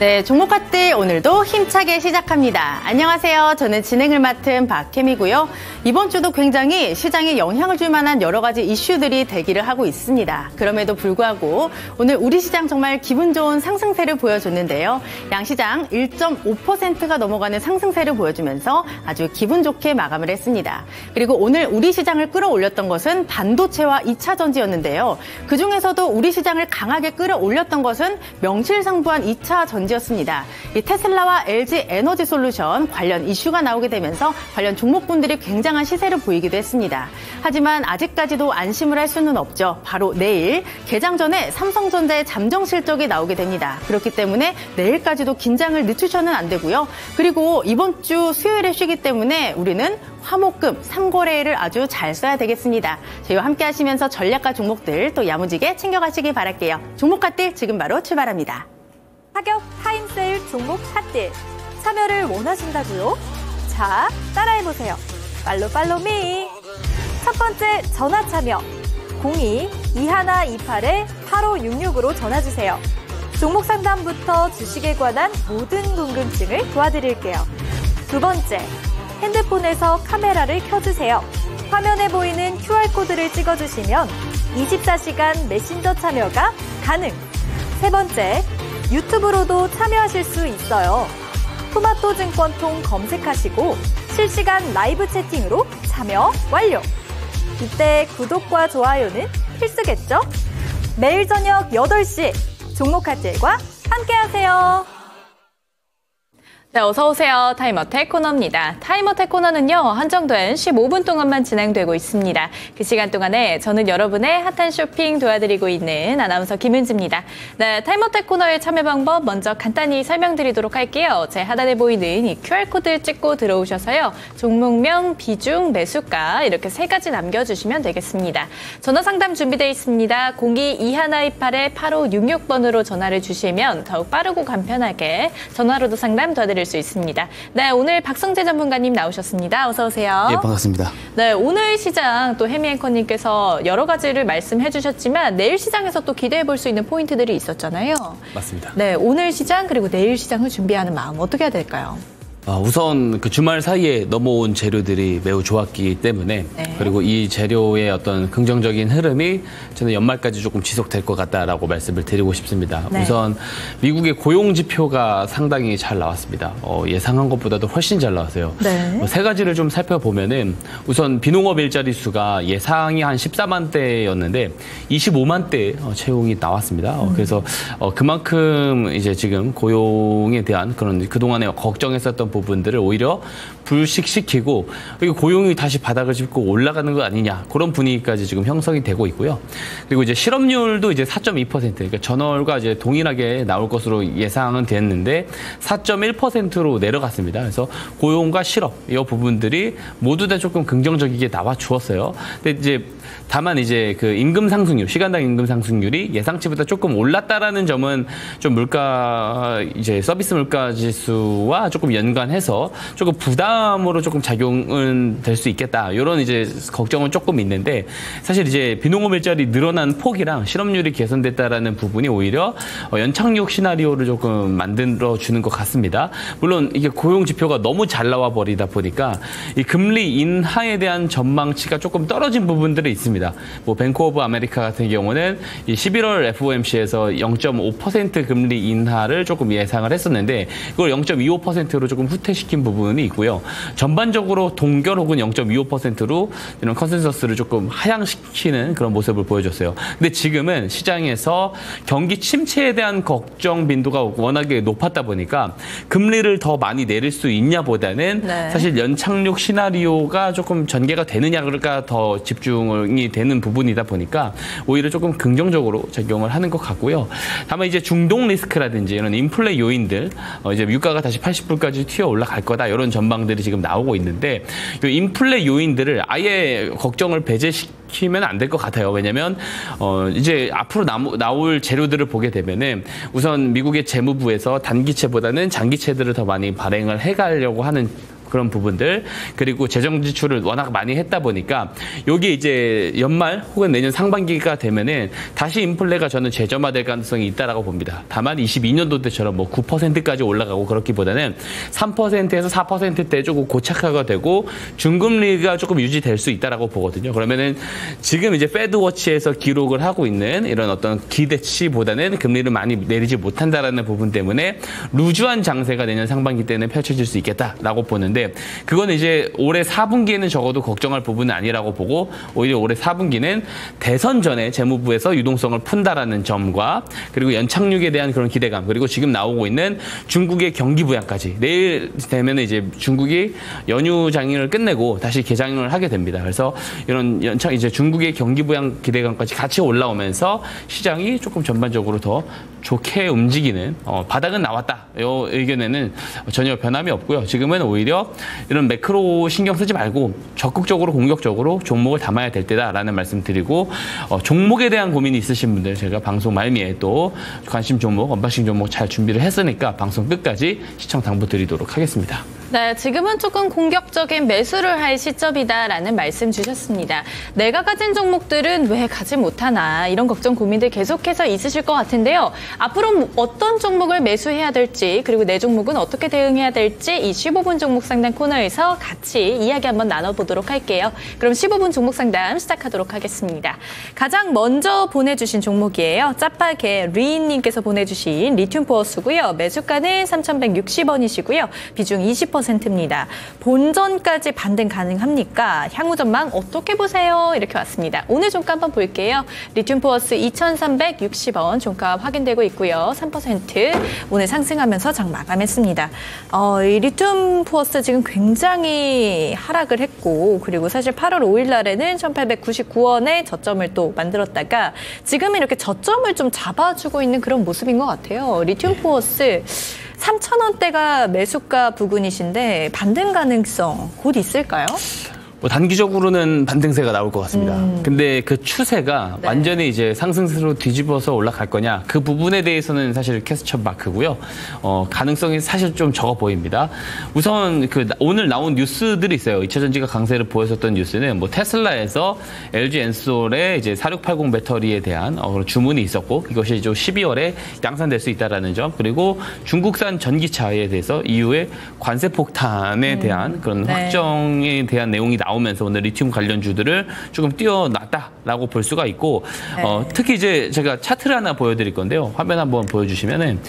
네, 종목핫들 오늘도 힘차게 시작합니다. 안녕하세요. 저는 진행을 맡은 박혜미고요. 이번 주도 굉장히 시장에 영향을 줄 만한 여러 가지 이슈들이 대기를 하고 있습니다. 그럼에도 불구하고 오늘 우리 시장 정말 기분 좋은 상승세를 보여줬는데요. 양시장 1.5%가 넘어가는 상승세를 보여주면서 아주 기분 좋게 마감을 했습니다. 그리고 오늘 우리 시장을 끌어올렸던 것은 반도체와 2차 전지였는데요. 그중에서도 우리 시장을 강하게 끌어올렸던 것은 명실상부한 2차 전지였습니다. 이 테슬라와 LG 에너지 솔루션 관련 이슈가 나오게 되면서 관련 종목군들이 굉장한 시세를 보이기도 했습니다. 하지만 아직까지도 안심을 할 수는 없죠. 바로 내일 개장 전에 삼성전자의 잠정 실적이 나오게 됩니다. 그렇기 때문에 내일까지도 긴장을 늦추셔는 안 되고요. 그리고 이번 주 수요일에 쉬기 때문에 우리는 화목금 3거래일을 아주 잘 써야 되겠습니다. 저희와 함께 하시면서 전략과 종목들 또 야무지게 챙겨가시기 바랄게요. 종목핫들 지금 바로 출발합니다. 타격 타임세일 종목 핫딜 참여를 원하신다고요? 자, 따라해보세요. 팔로미. 첫 번째 전화 참여 02-2128-8566으로 전화주세요. 종목 상담부터 주식에 관한 모든 궁금증을 도와드릴게요. 두 번째, 핸드폰에서 카메라를 켜주세요. 화면에 보이는 QR코드를 찍어주시면 24시간 메신저 참여가 가능. 세 번째, 유튜브로도 참여하실 수 있어요. 토마토 증권통 검색하시고 실시간 라이브 채팅으로 참여 완료. 이때 구독과 좋아요는 필수겠죠? 매일 저녁 8시 종목핫딜과 함께하세요. 네, 어서 오세요. 타임어택 코너입니다. 타임어택 코너는요, 한정된 15분 동안만 진행되고 있습니다. 그 시간 동안에 저는 여러분의 핫한 쇼핑 도와드리고 있는 아나운서 김은지입니다. 네, 타임어택 코너의 참여 방법 먼저 간단히 설명드리도록 할게요. 제 하단에 보이는 이 QR코드 찍고 들어오셔서요. 종목명, 비중, 매수가 이렇게 세 가지 남겨주시면 되겠습니다. 전화 상담 준비되어 있습니다. 02-2128-8566번으로 전화를 주시면 더욱 빠르고 간편하게 전화로도 상담 도와드릴 수 있습니다. 네, 오늘 박성재 전문가님 나오셨습니다. 어서 오세요. 예, 반갑습니다. 네, 오늘 시장 또 해미 앵커님께서 여러 가지를 말씀해 주셨지만 내일 시장에서 또 기대해 볼 수 있는 포인트들이 있었잖아요. 맞습니다. 네, 오늘 시장 그리고 내일 시장을 준비하는 마음 어떻게 해야 될까요? 우선 그 주말 사이에 넘어온 재료들이 매우 좋았기 때문에 네. 그리고 이 재료의 어떤 긍정적인 흐름이 저는 연말까지 조금 지속될 것 같다라고 말씀을 드리고 싶습니다. 네. 우선 미국의 고용 지표가 상당히 잘 나왔습니다. 예상한 것보다도 훨씬 잘 나왔어요. 네. 세 가지를 좀 살펴보면은 우선 비농업 일자리 수가 예상이 한 14만 대였는데 25만 대 채용이 나왔습니다. 그래서 그만큼 이제 지금 고용에 대한 그런 그동안에 걱정했었던 부분들을 오히려 불식시키고 그리고 고용이 다시 바닥을 짚고 올라가는 거 아니냐 그런 분위기까지 지금 형성이 되고 있고요. 그리고 이제 실업률도 이제 4.2% 그러니까 전월과 이제 동일하게 나올 것으로 예상은 됐는데 4.1%로 내려갔습니다. 그래서 고용과 실업 이 부분들이 모두 다 조금 긍정적이게 나와 주었어요. 근데 이제 다만 이제 그 임금 상승률, 시간당 임금 상승률이 예상치보다 조금 올랐다라는 점은 좀 물가 이제 서비스 물가 지수와 조금 연관해서 조금 부담으로 조금 작용은 될 수 있겠다. 이런 이제 걱정은 조금 있는데 사실 이제 비농업 일자리 늘어난 폭이랑 실업률이 개선됐다라는 부분이 오히려 연착륙 시나리오를 조금 만들어 주는 것 같습니다. 물론 이게 고용 지표가 너무 잘 나와 버리다 보니까 이 금리 인하에 대한 전망치가 조금 떨어진 부분들이 있습니다. 뭐 뱅크 오브 아메리카 같은 경우는 이 11월 FOMC에서 0.5% 금리 인하를 조금 예상을 했었는데 이걸 0.25%로 조금 후퇴시킨 부분이 있고요. 전반적으로 동결 혹은 0.25%로 이런 컨센서스를 조금 하향시키는 그런 모습을 보여줬어요. 근데 지금은 시장에서 경기 침체에 대한 걱정 빈도가 워낙에 높았다 보니까 금리를 더 많이 내릴 수 있냐보다는 네. 사실 연착륙 시나리오가 조금 전개가 되느냐가 더 집중이 되는 부분이다 보니까 오히려 조금 긍정적으로 작용을 하는 것 같고요. 다만 이제 중동 리스크라든지 이런 인플레 요인들, 이제 유가가 다시 80불까지 튀어 올라갈 거다 이런 전망들이 지금 나오고 있는데 이 인플레 요인들을 아예 걱정을 배제시키면 안 될 것 같아요. 왜냐하면 이제 앞으로 나올 재료들을 보게 되면은 우선 미국의 재무부에서 단기채보다는 장기채들을 더 많이 발행을 해가려고 하는 그런 부분들, 그리고 재정 지출을 워낙 많이 했다 보니까 여기 이제 연말 혹은 내년 상반기가 되면은 다시 인플레가 저는 재점화될 가능성이 있다라고 봅니다. 다만 22년도 때처럼 뭐 9%까지 올라가고 그렇기보다는 3%에서 4%대 조금 고착화가 되고 중금리가 조금 유지될 수 있다라고 보거든요. 그러면은 지금 이제 패드워치에서 기록을 하고 있는 이런 어떤 기대치보다는 금리를 많이 내리지 못한다라는 부분 때문에 루즈한 장세가 내년 상반기 때는 펼쳐질 수 있겠다라고 보는데, 그건 이제 올해 4분기에는 적어도 걱정할 부분은 아니라고 보고, 오히려 올해 4분기는 대선 전에 재무부에서 유동성을 푼다라는 점과, 그리고 연착륙에 대한 그런 기대감, 그리고 지금 나오고 있는 중국의 경기 부양까지, 내일 되면 이제 중국이 연휴 장을 끝내고 다시 개장을 하게 됩니다. 그래서 이런 이제 중국의 경기 부양 기대감까지 같이 올라오면서 시장이 조금 전반적으로 더 좋게 움직이는 바닥은 나왔다. 이 의견에는 전혀 변함이 없고요. 지금은 오히려 이런 매크로 신경 쓰지 말고 적극적으로 공격적으로 종목을 담아야 될 때다라는 말씀 드리고, 종목에 대한 고민이 있으신 분들 제가 방송 말미에 또 관심 종목, 언박싱 종목 잘 준비를 했으니까 방송 끝까지 시청 당부드리도록 하겠습니다. 네, 지금은 조금 공격적인 매수를 할 시점이다라는 말씀 주셨습니다. 내가 가진 종목들은 왜 가지 못하나, 이런 걱정 고민들 계속해서 있으실 것 같은데요. 앞으로 어떤 종목을 매수해야 될지, 그리고 내 종목은 어떻게 대응해야 될지 이 15분 종목 상담 코너에서 같이 이야기 한번 나눠보도록 할게요. 그럼 15분 종목 상담 시작하도록 하겠습니다. 가장 먼저 보내주신 종목이에요. 짜파게 리인님께서 보내주신 리튬 포어스고요. 매수가는 3,160원이시고요. 비중 20%입니다. 본전까지 반등 가능합니까? 향후 전망 어떻게 보세요? 이렇게 왔습니다. 오늘 종가 한번 볼게요. 리튬 포어스 2,360원 종가 확인되고 있고요. 3% 오늘 상승하면서 장 마감했습니다. 이 리튬 포어스 지금 굉장히 하락을 했고, 그리고 사실 8월 5일 날에는 1,899원에 저점을 또 만들었다가 지금 이렇게 저점을 좀 잡아주고 있는 그런 모습인 것 같아요. 리튬 포어스 3,000원대가 매수가 부근이신데 반등 가능성 곧 있을까요? 뭐 단기적으로는 반등세가 나올 것 같습니다. 근데 그 추세가 네. 완전히 이제 상승세로 뒤집어서 올라갈 거냐, 그 부분에 대해서는 사실 캐스천 마크고요. 가능성이 사실 좀 적어 보입니다. 우선 그 오늘 나온 뉴스들이 있어요. 2차 전지가 강세를 보였었던 뉴스는 뭐 테슬라에서 LG 엔솔의 이제 4680 배터리에 대한 주문이 있었고, 이것이 이제 12월에 양산될 수 있다라는 점, 그리고 중국산 전기차에 대해서 이후에 관세 폭탄에 대한 그런 네. 확정에 대한 내용이 나오면서 오늘 리튬 관련주들을 조금 뛰어났다라고 볼 수가 있고, 네. 특히 이제 제가 차트를 하나 보여드릴 건데요. 화면 한번 보여주시면은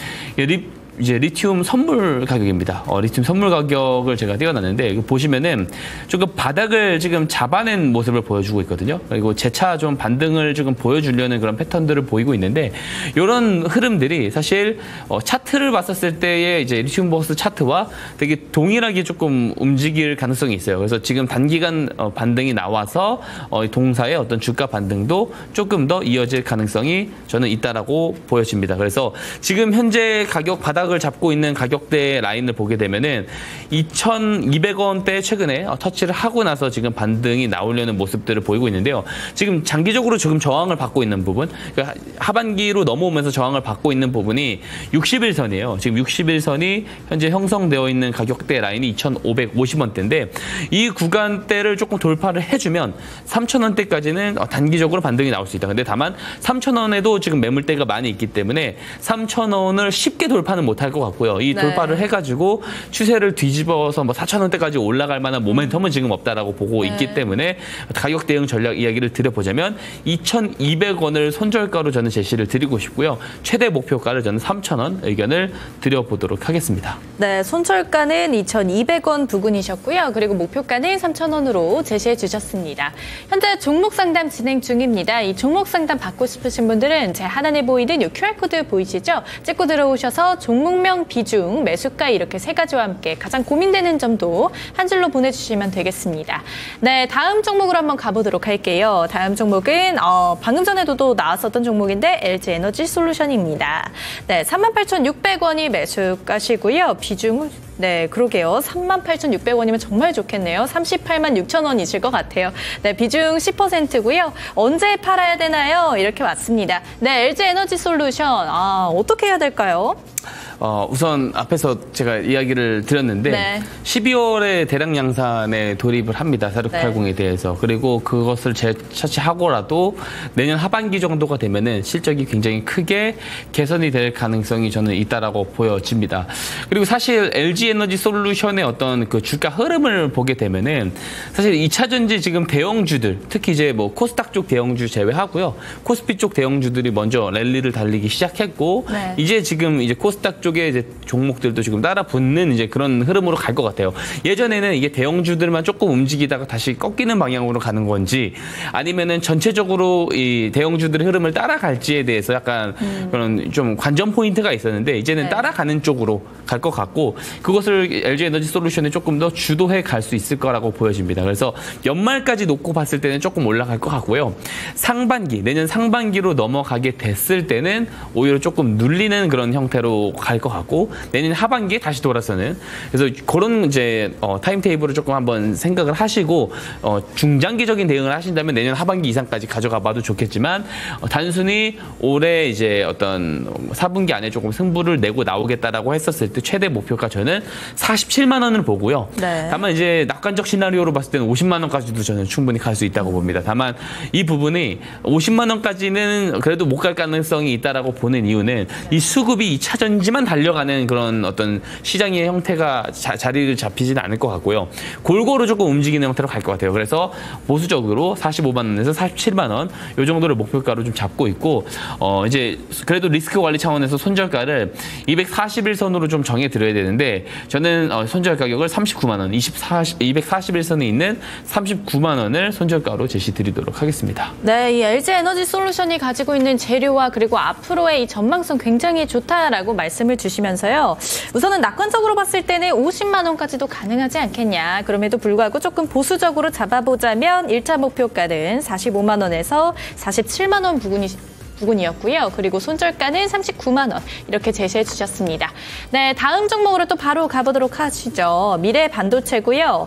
이제 리튬 선물 가격입니다. 리튬 선물 가격을 제가 띄워놨는데, 이거 보시면은 조금 바닥을 지금 잡아낸 모습을 보여주고 있거든요. 그리고 재차 좀 반등을 지금 보여주려는 그런 패턴들을 보이고 있는데, 이런 흐름들이 사실 차트를 봤었을 때의 이제 리튬 보스 차트와 되게 동일하게 조금 움직일 가능성이 있어요. 그래서 지금 단기간 반등이 나와서 동사의 어떤 주가 반등도 조금 더 이어질 가능성이 저는 있다라고 보여집니다. 그래서 지금 현재 가격 바닥을 잡고 있는 가격대 라인을 보게 되면은 2,200원대 최근에 터치를 하고 나서 지금 반등이 나오려는 모습들을 보이고 있는데요. 지금 장기적으로 지금 저항을 받고 있는 부분, 그러니까 하반기로 넘어오면서 저항을 받고 있는 부분이 60일선이에요. 지금 60일선이 현재 형성되어 있는 가격대 라인이 2,550원대인데, 이 구간대를 조금 돌파를 해주면 3,000원대까지는 단기적으로 반등이 나올 수 있다. 근데 다만 3,000원에도 지금 매물대가 많이 있기 때문에 3,000원을 쉽게 돌파는 못할 것 같고요. 이 돌파를 해가지고 추세를 뒤집어서 뭐 4,000원대까지 올라갈 만한 모멘텀은 지금 없다라고 보고 있기 때문에 가격 대응 전략 이야기를 드려보자면 2,200원을 손절가로 저는 제시를 드리고 싶고요. 최대 목표가를 저는 3,000원 의견을 드려보도록 하겠습니다. 네, 손절가는 2,200원 부근이셨고요. 그리고 목표가는 3,000원으로 제시해 주셨습니다. 현재 종목 상담 진행 중입니다. 이 종목 상담 받고 싶으신 분들은 제 하단에 보이는 이 QR코드 보이시죠? 찍고 들어오셔서 종목명, 비중, 매수가 이렇게 세 가지와 함께 가장 고민되는 점도 한 줄로 보내주시면 되겠습니다. 네, 다음 종목으로 한번 가보도록 할게요. 다음 종목은 방금 전에도 또 나왔었던 종목인데 LG 에너지 솔루션입니다. 네, 38,600원이 매수가시고요. 비중은 네, 그러게요. 38,600원이면 정말 좋겠네요. 386,000원이실 것 같아요. 네, 비중 10%고요. 언제 팔아야 되나요? 이렇게 왔습니다. 네, LG 에너지 솔루션. 어떻게 해야 될까요? 우선 앞에서 제가 이야기를 드렸는데 네. 12월에 대량 양산에 돌입을 합니다. 4680에 대해서. 그리고 그것을 재차치하고라도 내년 하반기 정도가 되면은 실적이 굉장히 크게 개선이 될 가능성이 저는 있다라고 보여집니다. 그리고 사실 LG 에너지 솔루션의 어떤 그 주가 흐름을 보게 되면은 사실 2차 전지 지금 대형주들, 특히 이제 뭐 코스닥 쪽 대형주 제외하고요. 코스피 쪽 대형주들이 먼저 랠리를 달리기 시작했고 네. 이제 지금 이제 코스닥 쪽에 이제 종목들도 지금 따라 붙는 이제 그런 흐름으로 갈 것 같아요. 예전에는 이게 대형주들만 조금 움직이다가 다시 꺾이는 방향으로 가는 건지 아니면은 전체적으로 이 대형주들의 흐름을 따라갈지에 대해서 약간 그런 좀 관전 포인트가 있었는데 이제는 네. 따라가는 쪽으로 갈 것 같고 그것을 LG 에너지 솔루션이 조금 더 주도해 갈 수 있을 거라고 보여집니다. 그래서 연말까지 놓고 봤을 때는 조금 올라갈 것 같고요. 내년 상반기로 넘어가게 됐을 때는 오히려 조금 눌리는 그런 형태로 갈 것 같고 내년 하반기에 다시 돌아서는 그래서 그런 이제 타임테이블을 조금 한번 생각을 하시고 중장기적인 대응을 하신다면 내년 하반기 이상까지 가져가 봐도 좋겠지만 단순히 올해 이제 어떤 4분기 안에 조금 승부를 내고 나오겠다라고 했었을 때 최대 목표가 저는 47만 원을 보고요. 네. 다만 이제 낙관적 시나리오로 봤을 때는 50만 원까지도 저는 충분히 갈 수 있다고 봅니다. 다만 이 부분이 50만 원까지는 그래도 못 갈 가능성이 있다라고 보는 이유는 이 수급이 2차 전지만 달려가는 그런 어떤 시장의 형태가 자리를 잡히지는 않을 것 같고요. 골고루 조금 움직이는 형태로 갈 것 같아요. 그래서 보수적으로 45만 원에서 47만 원 이 정도를 목표가로 좀 잡고 있고 이제 그래도 리스크 관리 차원에서 손절가를 241선으로 좀 정해 드려야 되는데 저는 손절 가격을 39만 원, 241선에 있는 39만 원을 손절가로 제시 드리도록 하겠습니다. 네, 이 LG 에너지 솔루션이 가지고 있는 재료와 그리고 앞으로의 이 전망성 굉장히 좋다라고 말씀을 주시면서요. 우선은 낙관적으로 봤을 때는 50만 원까지도 가능하지 않겠냐. 그럼에도 불구하고 조금 보수적으로 잡아보자면 1차 목표가는 45만 원에서 47만 원 부근이었고요. 그리고 손절가는 39만 원 이렇게 제시해 주셨습니다. 네, 다음 종목으로 또 바로 가보도록 하시죠. 미래 반도체고요.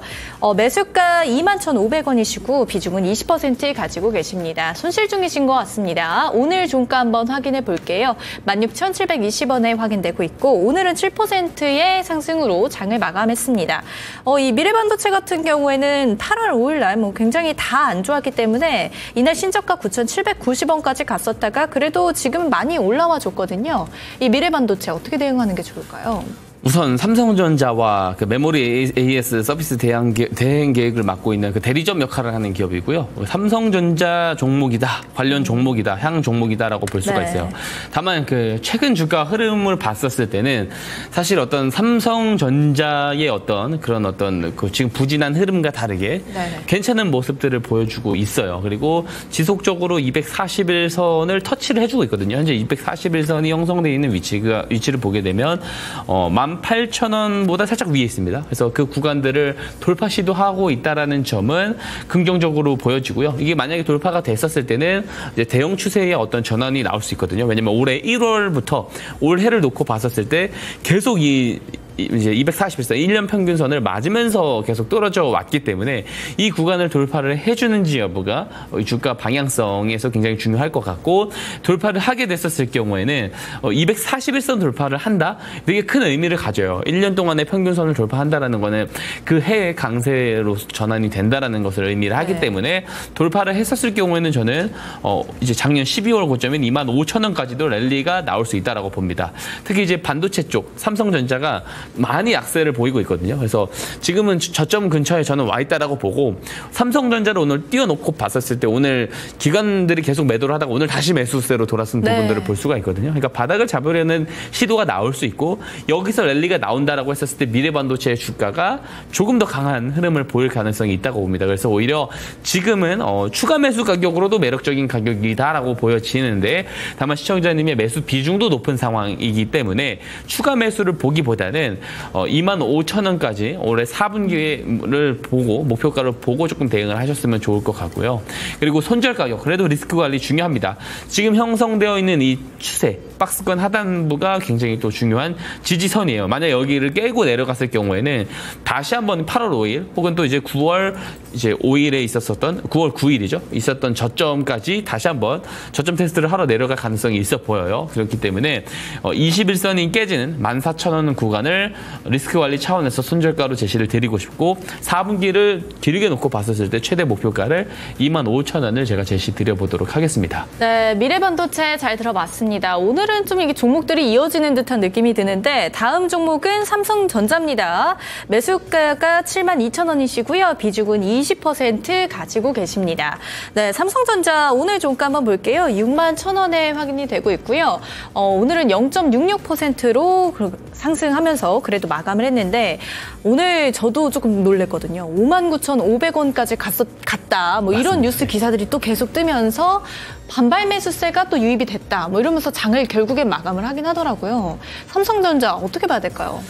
매수가 21,500원이시고 비중은 20% 가지고 계십니다. 손실 중이신 것 같습니다. 오늘 종가 한번 확인해 볼게요. 16,720원에 확인되고 있고 오늘은 7%의 상승으로 장을 마감했습니다. 이 미래 반도체 같은 경우에는 8월 5일 날 굉장히 다 안 좋았기 때문에 이날 신저가 9,790원까지 갔었다가 그래도 지금 많이 올라와 줬거든요. 이 미래 반도체 어떻게 대응하는 게 좋을까요? 우선 삼성전자와 그 메모리 AES 서비스 대행 계획을 맡고 있는 그 대리점 역할을 하는 기업이고요. 삼성전자 종목이다, 관련 종목이다, 향 종목이다라고 볼 수가 있어요. 다만 그 최근 주가 흐름을 봤었을 때는 사실 어떤 삼성전자의 어떤 그런 어떤 그 지금 부진한 흐름과 다르게 괜찮은 모습들을 보여주고 있어요. 그리고 지속적으로 241선을 터치를 해주고 있거든요. 현재 241선이 형성되어 있는 위치를 보게 되면 18,000원보다 살짝 위에 있습니다. 그래서 그 구간들을 돌파 시도하고 있다라는 점은 긍정적으로 보여지고요. 이게 만약에 돌파가 됐었을 때는 이제 대형 추세의 어떤 전환이 나올 수 있거든요. 왜냐면 올해 1월부터 올해를 놓고 봤었을 때 계속 이제 241선, 1년 평균선을 맞으면서 계속 떨어져 왔기 때문에 이 구간을 돌파를 해주는지 여부가 주가 방향성에서 굉장히 중요할 것 같고 돌파를 하게 됐었을 경우에는 241선 돌파를 한다? 되게 큰 의미를 가져요. 1년 동안의 평균선을 돌파한다라는 거는 그 해의 강세로 전환이 된다라는 것을 의미를 하기 때문에 돌파를 했었을 경우에는 저는 이제 작년 12월 고점인 25,000원까지도 랠리가 나올 수 있다라고 봅니다. 특히 이제 반도체 쪽 삼성전자가 많이 약세를 보이고 있거든요. 그래서 지금은 저점 근처에 저는 와 있다라고 보고 삼성전자를 오늘 띄워놓고 봤었을 때 오늘 기관들이 계속 매도를 하다가 오늘 다시 매수세로 돌아선 부분들을 볼 수가 있거든요. 그러니까 바닥을 잡으려는 시도가 나올 수 있고 여기서 랠리가 나온다라고 했었을 때 미래반도체의 주가가 조금 더 강한 흐름을 보일 가능성이 있다고 봅니다. 그래서 오히려 지금은 추가 매수 가격으로도 매력적인 가격이다라고 보여지는데 다만 시청자님의 매수 비중도 높은 상황이기 때문에 추가 매수를 보기보다는 보면은 25,000원까지 올해 4분기를 보고 목표가를 보고 조금 대응을 하셨으면 좋을 것 같고요. 그리고 손절 가격 그래도 리스크 관리 중요합니다. 지금 형성되어 있는 이 추세 박스권 하단부가 굉장히 또 중요한 지지선이에요. 만약 여기를 깨고 내려갔을 경우에는 다시 한번 8월 5일 혹은 또 이제 9월 5일에 있었던 9월 9일이죠. 있었던 저점까지 다시 한번 저점 테스트를 하러 내려갈 가능성이 있어 보여요. 그렇기 때문에 21선이 깨지는 14,000원 구간을 리스크 관리 차원에서 손절가로 제시를 드리고 싶고 4분기를 길게 놓고 봤었을 때 최대 목표가를 25,000원을 제가 제시 드려보도록 하겠습니다. 네, 미래반도체 잘 들어봤습니다. 오늘은 좀 이게 종목들이 이어지는 듯한 느낌이 드는데 다음 종목은 삼성전자입니다. 매수가가 72,000원이시고요. 비중은 20% 가지고 계십니다. 네, 삼성전자 오늘 종가 한번 볼게요. 61,000원에 확인이 되고 있고요. 오늘은 0.66%로 상승하면서 그래도 마감을 했는데 오늘 저도 조금 놀랬거든요. 59,500원까지 갔다. 뭐 이런 뉴스 기사들이 또 계속 뜨면서 반발 매수세가 또 유입이 됐다. 뭐 이러면서 장을 결국엔 마감을 하긴 하더라고요. 삼성전자 어떻게 봐야 될까요?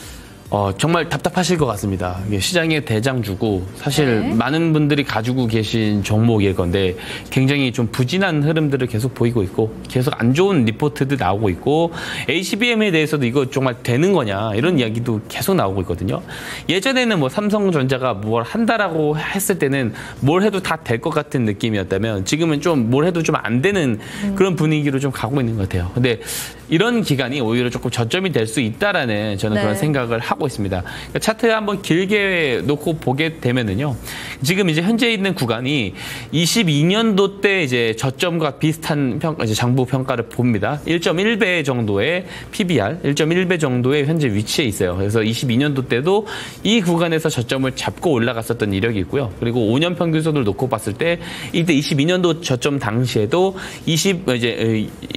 정말 답답하실 것 같습니다. 이게 시장의 대장주고 사실 네. 많은 분들이 가지고 계신 종목일 건데 굉장히 좀 부진한 흐름들을 계속 보이고 있고 계속 안 좋은 리포트도 나오고 있고 HBM에 대해서도 이거 정말 되는 거냐 이런 이야기도 계속 나오고 있거든요. 예전에는 뭐 삼성전자가 뭘 한다라고 했을 때는 뭘 해도 다 될 것 같은 느낌이었다면 지금은 좀 뭘 해도 좀 안 되는 그런 분위기로 좀 가고 있는 것 같아요. 근데 이런 기간이 오히려 조금 저점이 될 수 있다라는 저는 그런 생각을 하고 있습니다. 그러니까 차트 한번 길게 놓고 보게 되면은요. 지금 이제 현재 있는 구간이 22년도 때 이제 저점과 비슷한 이제 장부 평가를 봅니다. 1.1배 정도의 PBR, 1.1배 정도의 현재 위치에 있어요. 그래서 22년도 때도 이 구간에서 저점을 잡고 올라갔었던 이력이 있고요. 그리고 5년 평균선을 놓고 봤을 때 이때 22년도 저점 당시에도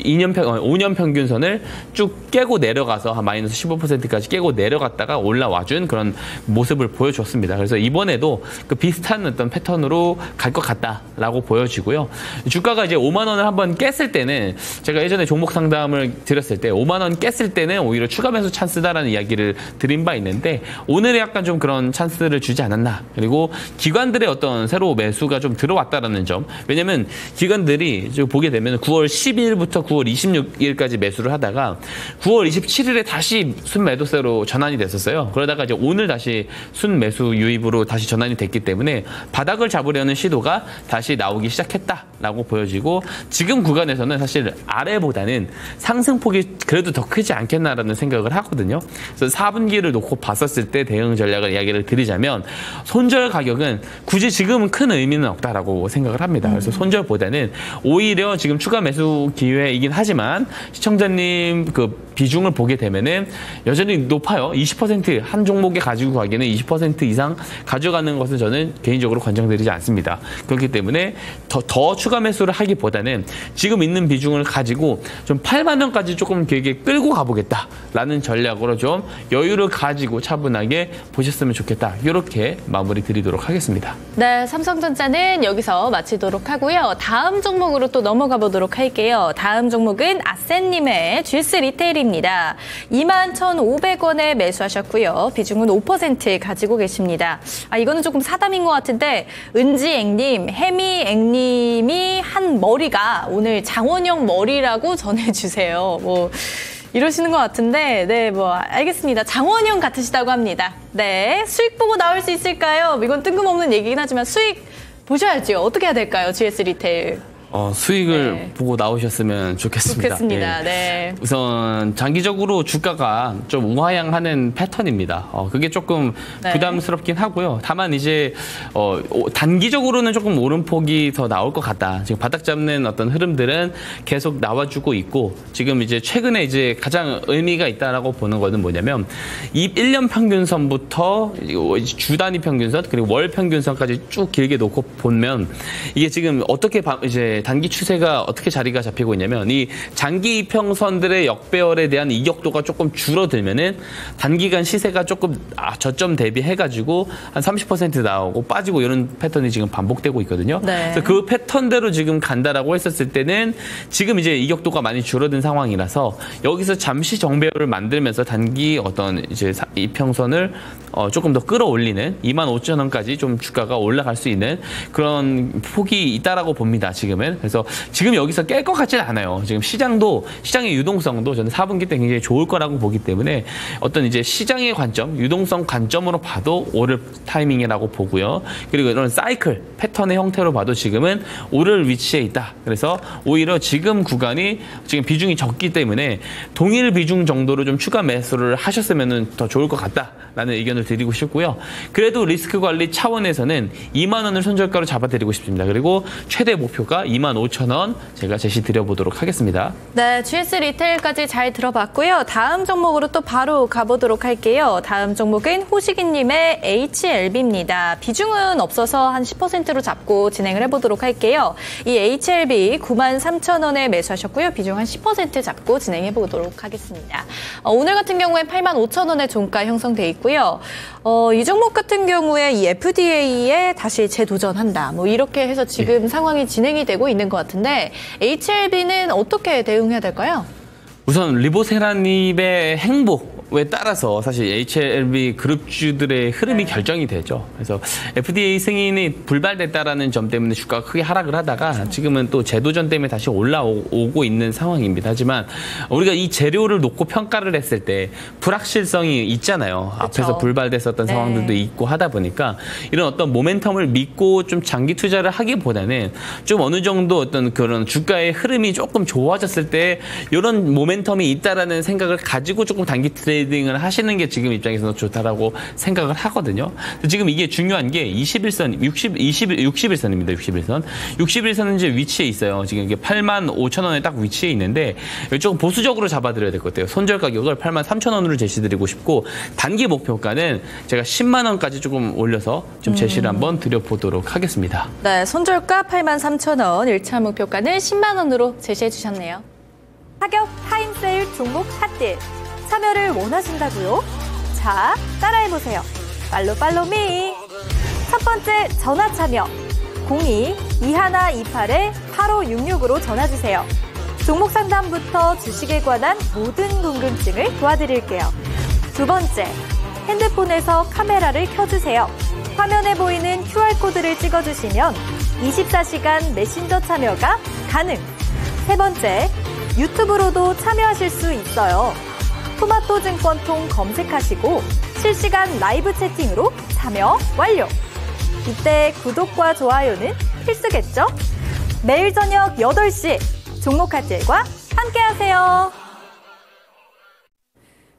5년 평균선을 쭉 깨고 내려가서 한 마이너스 15%까지 깨고 내려갔다가 올라와준 그런 모습을 보여줬습니다. 그래서 이번에도 그 비슷한 어떤 패턴으로 갈 것 같다라고 보여지고요. 주가가 이제 5만 원을 한번 깼을 때는 제가 예전에 종목 상담을 드렸을 때 5만 원 깼을 때는 오히려 추가 매수 찬스다라는 이야기를 드린 바 있는데 오늘은 약간 좀 그런 찬스를 주지 않았나. 그리고 기관들의 어떤 새로 매수가 좀 들어왔다라는 점. 왜냐면 기관들이 지금 보게 되면 9월 12일부터 9월 26일까지 매수를 하다가 9월 27일에 다시 순매도세로 전환이 됐었어요. 그러다가 이제 오늘 다시 순매수 유입으로 다시 전환이 됐기 때문에 바닥을 잡으려는 시도가 다시 나오기 시작했다라고 보여지고 지금 구간에서는 사실 아래보다는 상승폭이 그래도 더 크지 않겠나라는 생각을 하거든요. 그래서 4분기를 놓고 봤었을 때 대응 전략을 이야기를 드리자면 손절 가격은 굳이 지금은 큰 의미는 없다라고 생각을 합니다. 그래서 손절보다는 오히려 지금 추가 매수 기회이긴 하지만 시청자님 그 비중을 보게 되면은 여전히 높아요. 20% 한 종목에 가지고 가기에는 20% 이상 가져가는 것은 저는 개인적으로 권장드리지 않습니다. 그렇기 때문에 더 추가 매수를 하기보다는 지금 있는 비중을 가지고 좀 8만 원까지 조금 길게 끌고 가보겠다라는 전략으로 좀 여유를 가지고 차분하게 보셨으면 좋겠다. 이렇게 마무리 드리도록 하겠습니다. 네, 삼성전자는 여기서 마치도록 하고요. 다음 종목으로 또 넘어가 보도록 할게요. 다음 종목은 아센님의 GS 리테일입니다. 21,500원에 매수하셨고요. 비중은 5% 가지고 계십니다. 이거는 조금 사담인 것 같은데 은지앵님, 해미앵님이 한 머리가 오늘 장원영 머리라고 전해주세요. 뭐 이러시는 것 같은데 네, 뭐 알겠습니다. 장원영 같으시다고 합니다. 네, 수익 보고 나올 수 있을까요? 이건 뜬금없는 얘기긴 하지만 수익 보셔야죠. 어떻게 해야 될까요? GS 리테일. 수익을 보고 나오셨으면 좋겠습니다. 좋겠습니다. 네. 우선 장기적으로 주가가 좀 우하향하는 패턴입니다. 그게 조금 부담스럽긴 하고요. 다만 이제 단기적으로는 조금 오름폭이 더 나올 것 같다. 지금 바닥 잡는 어떤 흐름들은 계속 나와주고 있고 지금 이제 최근에 이제 가장 의미가 있다라고 보는 거는 뭐냐면 이 1년 평균선부터 주 단위 평균선 그리고 월 평균선까지 쭉 길게 놓고 보면 이게 지금 어떻게 이제 단기 추세가 어떻게 자리가 잡히고 있냐면 이 장기 이평선들의 역배열에 대한 이격도가 조금 줄어들면은 단기간 시세가 조금 저점 대비해가지고 한 30% 나오고 빠지고 이런 패턴이 지금 반복되고 있거든요. 네. 그래서 그 패턴대로 지금 간다라고 했었을 때는 지금 이제 이격도가 많이 줄어든 상황이라서 여기서 잠시 정배열을 만들면서 단기 어떤 이제 이평선을 조금 더 끌어올리는 25,000원까지 좀 주가가 올라갈 수 있는 그런 폭이 있다라고 봅니다. 지금은. 그래서 지금 여기서 깰 것 같지는 않아요. 지금 시장의 유동성도 저는 4분기 때 굉장히 좋을 거라고 보기 때문에 어떤 이제 시장의 관점, 유동성 관점으로 봐도 오를 타이밍이라고 보고요. 그리고 이런 사이클 패턴의 형태로 봐도 지금은 오를 위치에 있다. 그래서 오히려 지금 구간이 지금 비중이 적기 때문에 동일 비중 정도로 좀 추가 매수를 하셨으면 더 좋을 것 같다라는 의견을 드리고 싶고요. 그래도 리스크 관리 차원에서는 2만 원을 손절가로 잡아드리고 싶습니다. 그리고 최대 목표가 25,000원 제가 제시 드려보도록 하겠습니다. 네, GS 리테일까지 잘 들어봤고요. 다음 종목으로 또 바로 가보도록 할게요. 다음 종목은 호시기님의 HLB입니다. 비중은 없어서 한 10%로 잡고 진행을 해보도록 할게요. 이 HLB 93,000원에 매수하셨고요. 비중 한 10% 잡고 진행해보도록 하겠습니다. 오늘 같은 경우에 85,000원의 종가 형성돼 있고요. 이 종목 같은 경우에 이 FDA에 다시 재도전한다. 뭐 이렇게 해서 지금 상황이 진행이 되고 있는 것 같은데 HLB는 어떻게 대응해야 될까요? 우선 리보세라님의 행보에 따라서 사실 HLB 그룹주들의 흐름이 결정이 되죠. 그래서 FDA 승인이 불발됐다라는 점 때문에 주가가 크게 하락을 하다가 지금은 또 재도전 때문에 다시 올라오고 있는 상황입니다. 하지만 우리가 이 재료를 놓고 평가를 했을 때 불확실성이 있잖아요. 그렇죠. 앞에서 불발됐었던 상황들도 있고 하다 보니까 이런 어떤 모멘텀을 믿고 좀 장기 투자를 하기보다는 좀 어느 정도 어떤 그런 주가의 흐름이 조금 좋아졌을 때 이런 모멘텀이 있다라는 생각을 가지고 조금 단기 트레이딩을 하시는 게 지금 입장에서는 좋다라고 생각을 하거든요. 지금 이게 중요한 게 61선, 61선입니다. 61선. 61선은 이제 위치에 있어요. 지금 이게 85,000원에 딱 위치해 있는데 조금 보수적으로 잡아드려야 될 것 같아요. 손절 가격을 83,000원으로 제시드리고 싶고 단기 목표가는 제가 10만 원까지 조금 올려서 좀 제시를 한번 드려보도록 하겠습니다. 네, 손절가 83,000원, 1차 목표가는 10만 원으로 제시해 주셨네요. 타격 타임세일 종목 핫딜 참여를 원하신다고요? 자, 따라해보세요. 팔로미. 첫 번째 전화 참여 02-2128-8566으로 전화주세요. 종목 상담부터 주식에 관한 모든 궁금증을 도와드릴게요. 두 번째, 핸드폰에서 카메라를 켜주세요. 화면에 보이는 QR코드를 찍어주시면 24시간 메신저 참여가 가능. 세 번째, 유튜브로도 참여하실 수 있어요. 토마토 증권통 검색하시고 실시간 라이브 채팅으로 참여 완료. 이때 구독과 좋아요는 필수겠죠? 매일 저녁 8시 종목 핫딜과 함께하세요.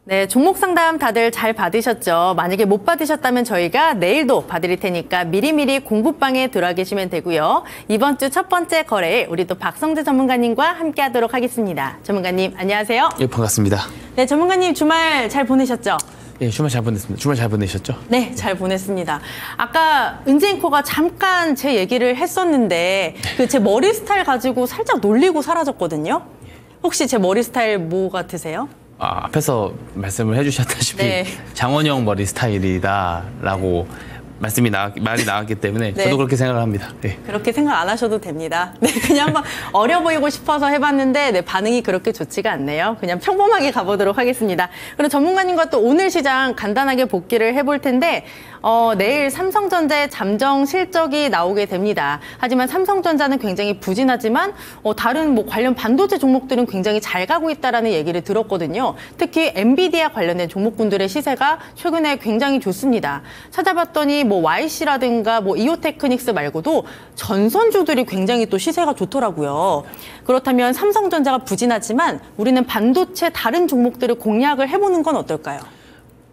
네, 종목 상담 다들 잘 받으셨죠? 만약에 못 받으셨다면 저희가 내일도 봐드릴 테니까 미리미리 공부방에 들어와 계시면 되고요. 이번 주 첫 번째 거래일 우리 또 박성재 전문가님과 함께하도록 하겠습니다. 전문가님 안녕하세요. 예, 반갑습니다. 네, 전문가님 주말 잘 보내셨죠? 예, 주말 잘 보냈습니다. 주말 잘 보내셨죠? 네, 잘 보냈습니다. 아까 은재앵커가 잠깐 제 얘기를 했었는데 그 제 머리 스타일 가지고 살짝 놀리고 사라졌거든요. 혹시 제 머리 스타일 뭐 같으세요? 앞에서 말씀을 해주셨다시피 네. 장원영 머리 스타일이다라고 말이 나왔기 때문에 네. 저도 그렇게 생각을 합니다. 네. 그렇게 생각 안 하셔도 됩니다. 네, 그냥 한번 어려 보이고 싶어서 해봤는데 네, 반응이 그렇게 좋지가 않네요. 그냥 평범하게 가보도록 하겠습니다. 그리고 전문가님과 또 오늘 시장 간단하게 복기를 해볼 텐데 내일 삼성전자의 잠정 실적이 나오게 됩니다. 하지만 삼성전자는 굉장히 부진하지만 다른 뭐 관련 반도체 종목들은 굉장히 잘 가고 있다라는 얘기를 들었거든요. 특히 엔비디아 관련된 종목군들의 시세가 최근에 굉장히 좋습니다. 찾아봤더니 뭐 YC라든가 뭐 이오테크닉스 말고도 전선주들이 굉장히 또 시세가 좋더라고요. 그렇다면 삼성전자가 부진하지만 우리는 반도체 다른 종목들을 공략을 해보는 건 어떨까요?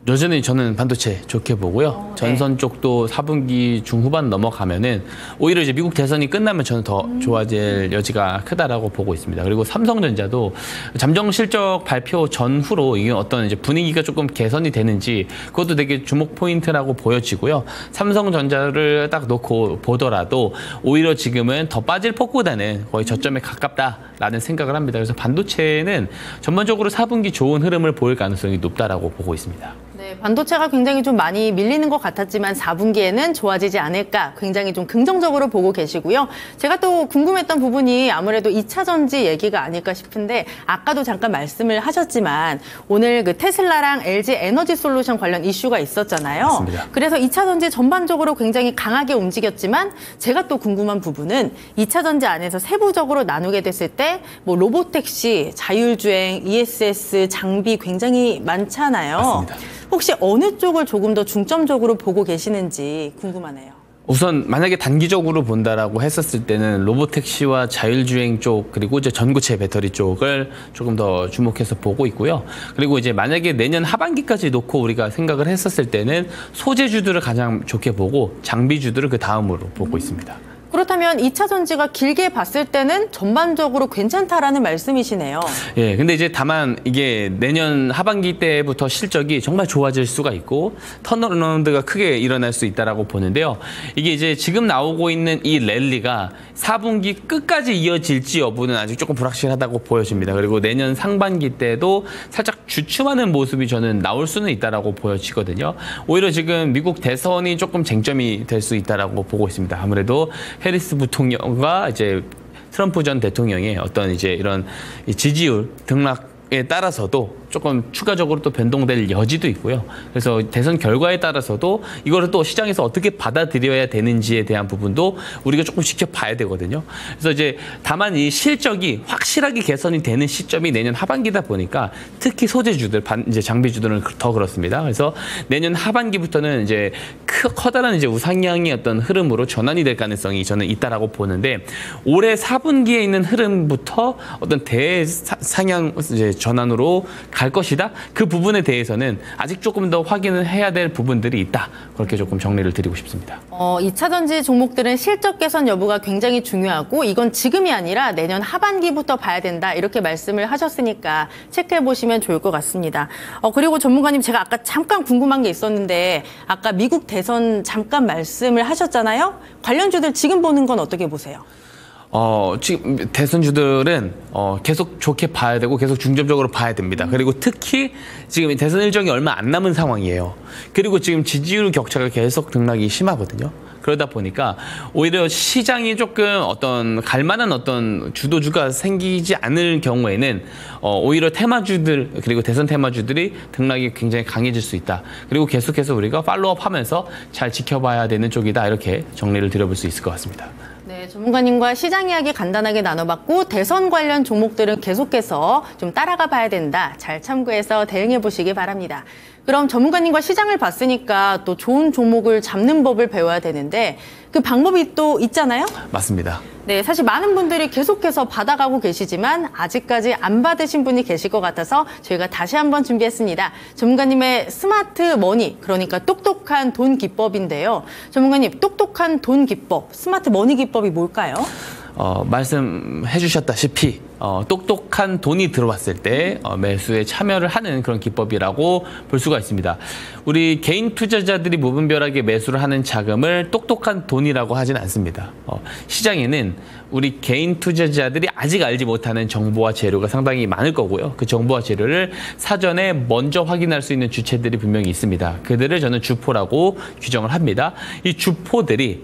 여전히 저는 반도체 좋게 보고요. 전선 쪽도 4분기 중후반 넘어가면은 오히려 이제 미국 대선이 끝나면 저는 더 좋아질 여지가 크다라고 보고 있습니다. 그리고 삼성전자도 잠정 실적 발표 전후로 이게 어떤 이제 분위기가 조금 개선이 되는지 그것도 되게 주목 포인트라고 보여지고요. 삼성전자를 딱 놓고 보더라도 오히려 지금은 더 빠질 폭보다는 거의 저점에 가깝다라는 생각을 합니다. 그래서 반도체는 전반적으로 4분기 좋은 흐름을 보일 가능성이 높다라고 보고 있습니다. 네, 반도체가 굉장히 좀 많이 밀리는 것 같았지만 4분기에는 좋아지지 않을까 굉장히 좀 긍정적으로 보고 계시고요. 제가 또 궁금했던 부분이 아무래도 2차 전지 얘기가 아닐까 싶은데 아까도 잠깐 말씀을 하셨지만 오늘 그 테슬라랑 LG 에너지 솔루션 관련 이슈가 있었잖아요. 맞습니다. 그래서 2차 전지 전반적으로 굉장히 강하게 움직였지만 제가 또 궁금한 부분은 2차 전지 안에서 세부적으로 나누게 됐을 때 뭐 로보택시, 자율주행, ESS, 장비 굉장히 많잖아요. 맞습니다. 혹시 어느 쪽을 조금 더 중점적으로 보고 계시는지 궁금하네요. 우선 만약에 단기적으로 본다라고 했었을 때는 로보택시와 자율주행 쪽 그리고 이제 전고체 배터리 쪽을 조금 더 주목해서 보고 있고요. 그리고 이제 만약에 내년 하반기까지 놓고 우리가 생각을 했었을 때는 소재주들을 가장 좋게 보고 장비주들을 그 다음으로 보고 있습니다. 그렇다면 2차 전지가 길게 봤을 때는 전반적으로 괜찮다라는 말씀이시네요. 예, 근데 이제 다만 이게 내년 하반기 때부터 실적이 정말 좋아질 수가 있고 턴어라운드가 크게 일어날 수 있다라고 보는데요. 이게 이제 지금 나오고 있는 이 랠리가 4분기 끝까지 이어질지 여부는 아직 조금 불확실하다고 보여집니다. 그리고 내년 상반기 때도 살짝 주춤하는 모습이 저는 나올 수는 있다라고 보여지거든요. 오히려 지금 미국 대선이 조금 쟁점이 될 수 있다라고 보고 있습니다. 아무래도 해리스 부통령과 이제 트럼프 전 대통령의 어떤 이제 이런 지지율 등락에 따라서도 조금 추가적으로 또 변동될 여지도 있고요. 그래서 대선 결과에 따라서도 이거를 또 시장에서 어떻게 받아들여야 되는지에 대한 부분도 우리가 조금 지켜봐야 되거든요. 그래서 이제 다만 이 실적이 확실하게 개선이 되는 시점이 내년 하반기다 보니까 특히 소재주들, 이제 장비주들은 더 그렇습니다. 그래서 내년 하반기부터는 이제 커다란 이제 우상향의 어떤 흐름으로 전환이 될 가능성이 저는 있다라고 보는데 올해 4분기에 있는 흐름부터 어떤 대상향 이제 전환으로 갈 것이다. 그 부분에 대해서는 아직 조금 더 확인을 해야 될 부분들이 있다. 그렇게 조금 정리를 드리고 싶습니다. 2차 전지 종목들은 실적 개선 여부가 굉장히 중요하고 이건 지금이 아니라 내년 하반기부터 봐야 된다. 이렇게 말씀을 하셨으니까 체크해 보시면 좋을 것 같습니다. 그리고 전문가님 제가 아까 잠깐 궁금한 게 있었는데 아까 미국 대선 잠깐 말씀을 하셨잖아요. 관련주들 지금 보는 건 어떻게 보세요? 지금 대선주들은 계속 좋게 봐야 되고 계속 중점적으로 봐야 됩니다. 그리고 특히 지금 대선 일정이 얼마 안 남은 상황이에요. 그리고 지금 지지율 격차가 계속 등락이 심하거든요. 그러다 보니까 오히려 시장이 조금 어떤 갈만한 어떤 주도주가 생기지 않을 경우에는 오히려 테마주들 그리고 대선 테마주들이 등락이 굉장히 강해질 수 있다. 그리고 계속해서 우리가 팔로우업하면서 잘 지켜봐야 되는 쪽이다. 이렇게 정리를 드려볼 수 있을 것 같습니다. 네, 전문가님과 시장 이야기 간단하게 나눠봤고 대선 관련 종목들은 계속해서 좀 따라가 봐야 된다. 잘 참고해서 대응해 보시기 바랍니다. 그럼 전문가님과 시장을 봤으니까 또 좋은 종목을 잡는 법을 배워야 되는데 그 방법이 또 있잖아요? 맞습니다. 네, 사실 많은 분들이 계속해서 받아가고 계시지만 아직까지 안 받으신 분이 계실 것 같아서 저희가 다시 한번 준비했습니다. 전문가님의 스마트 머니, 그러니까 똑똑한 돈 기법인데요. 전문가님, 똑똑한 돈 기법, 스마트 머니 기법이 뭘까요? 말씀해 주셨다시피 똑똑한 돈이 들어왔을 때 매수에 참여를 하는 그런 기법이라고 볼 수가 있습니다. 우리 개인 투자자들이 무분별하게 매수를 하는 자금을 똑똑한 돈이라고 하진 않습니다. 시장에는 우리 개인 투자자들이 아직 알지 못하는 정보와 재료가 상당히 많을 거고요. 그 정보와 재료를 사전에 먼저 확인할 수 있는 주체들이 분명히 있습니다. 그들을 저는 주포라고 규정을 합니다. 이 주포들이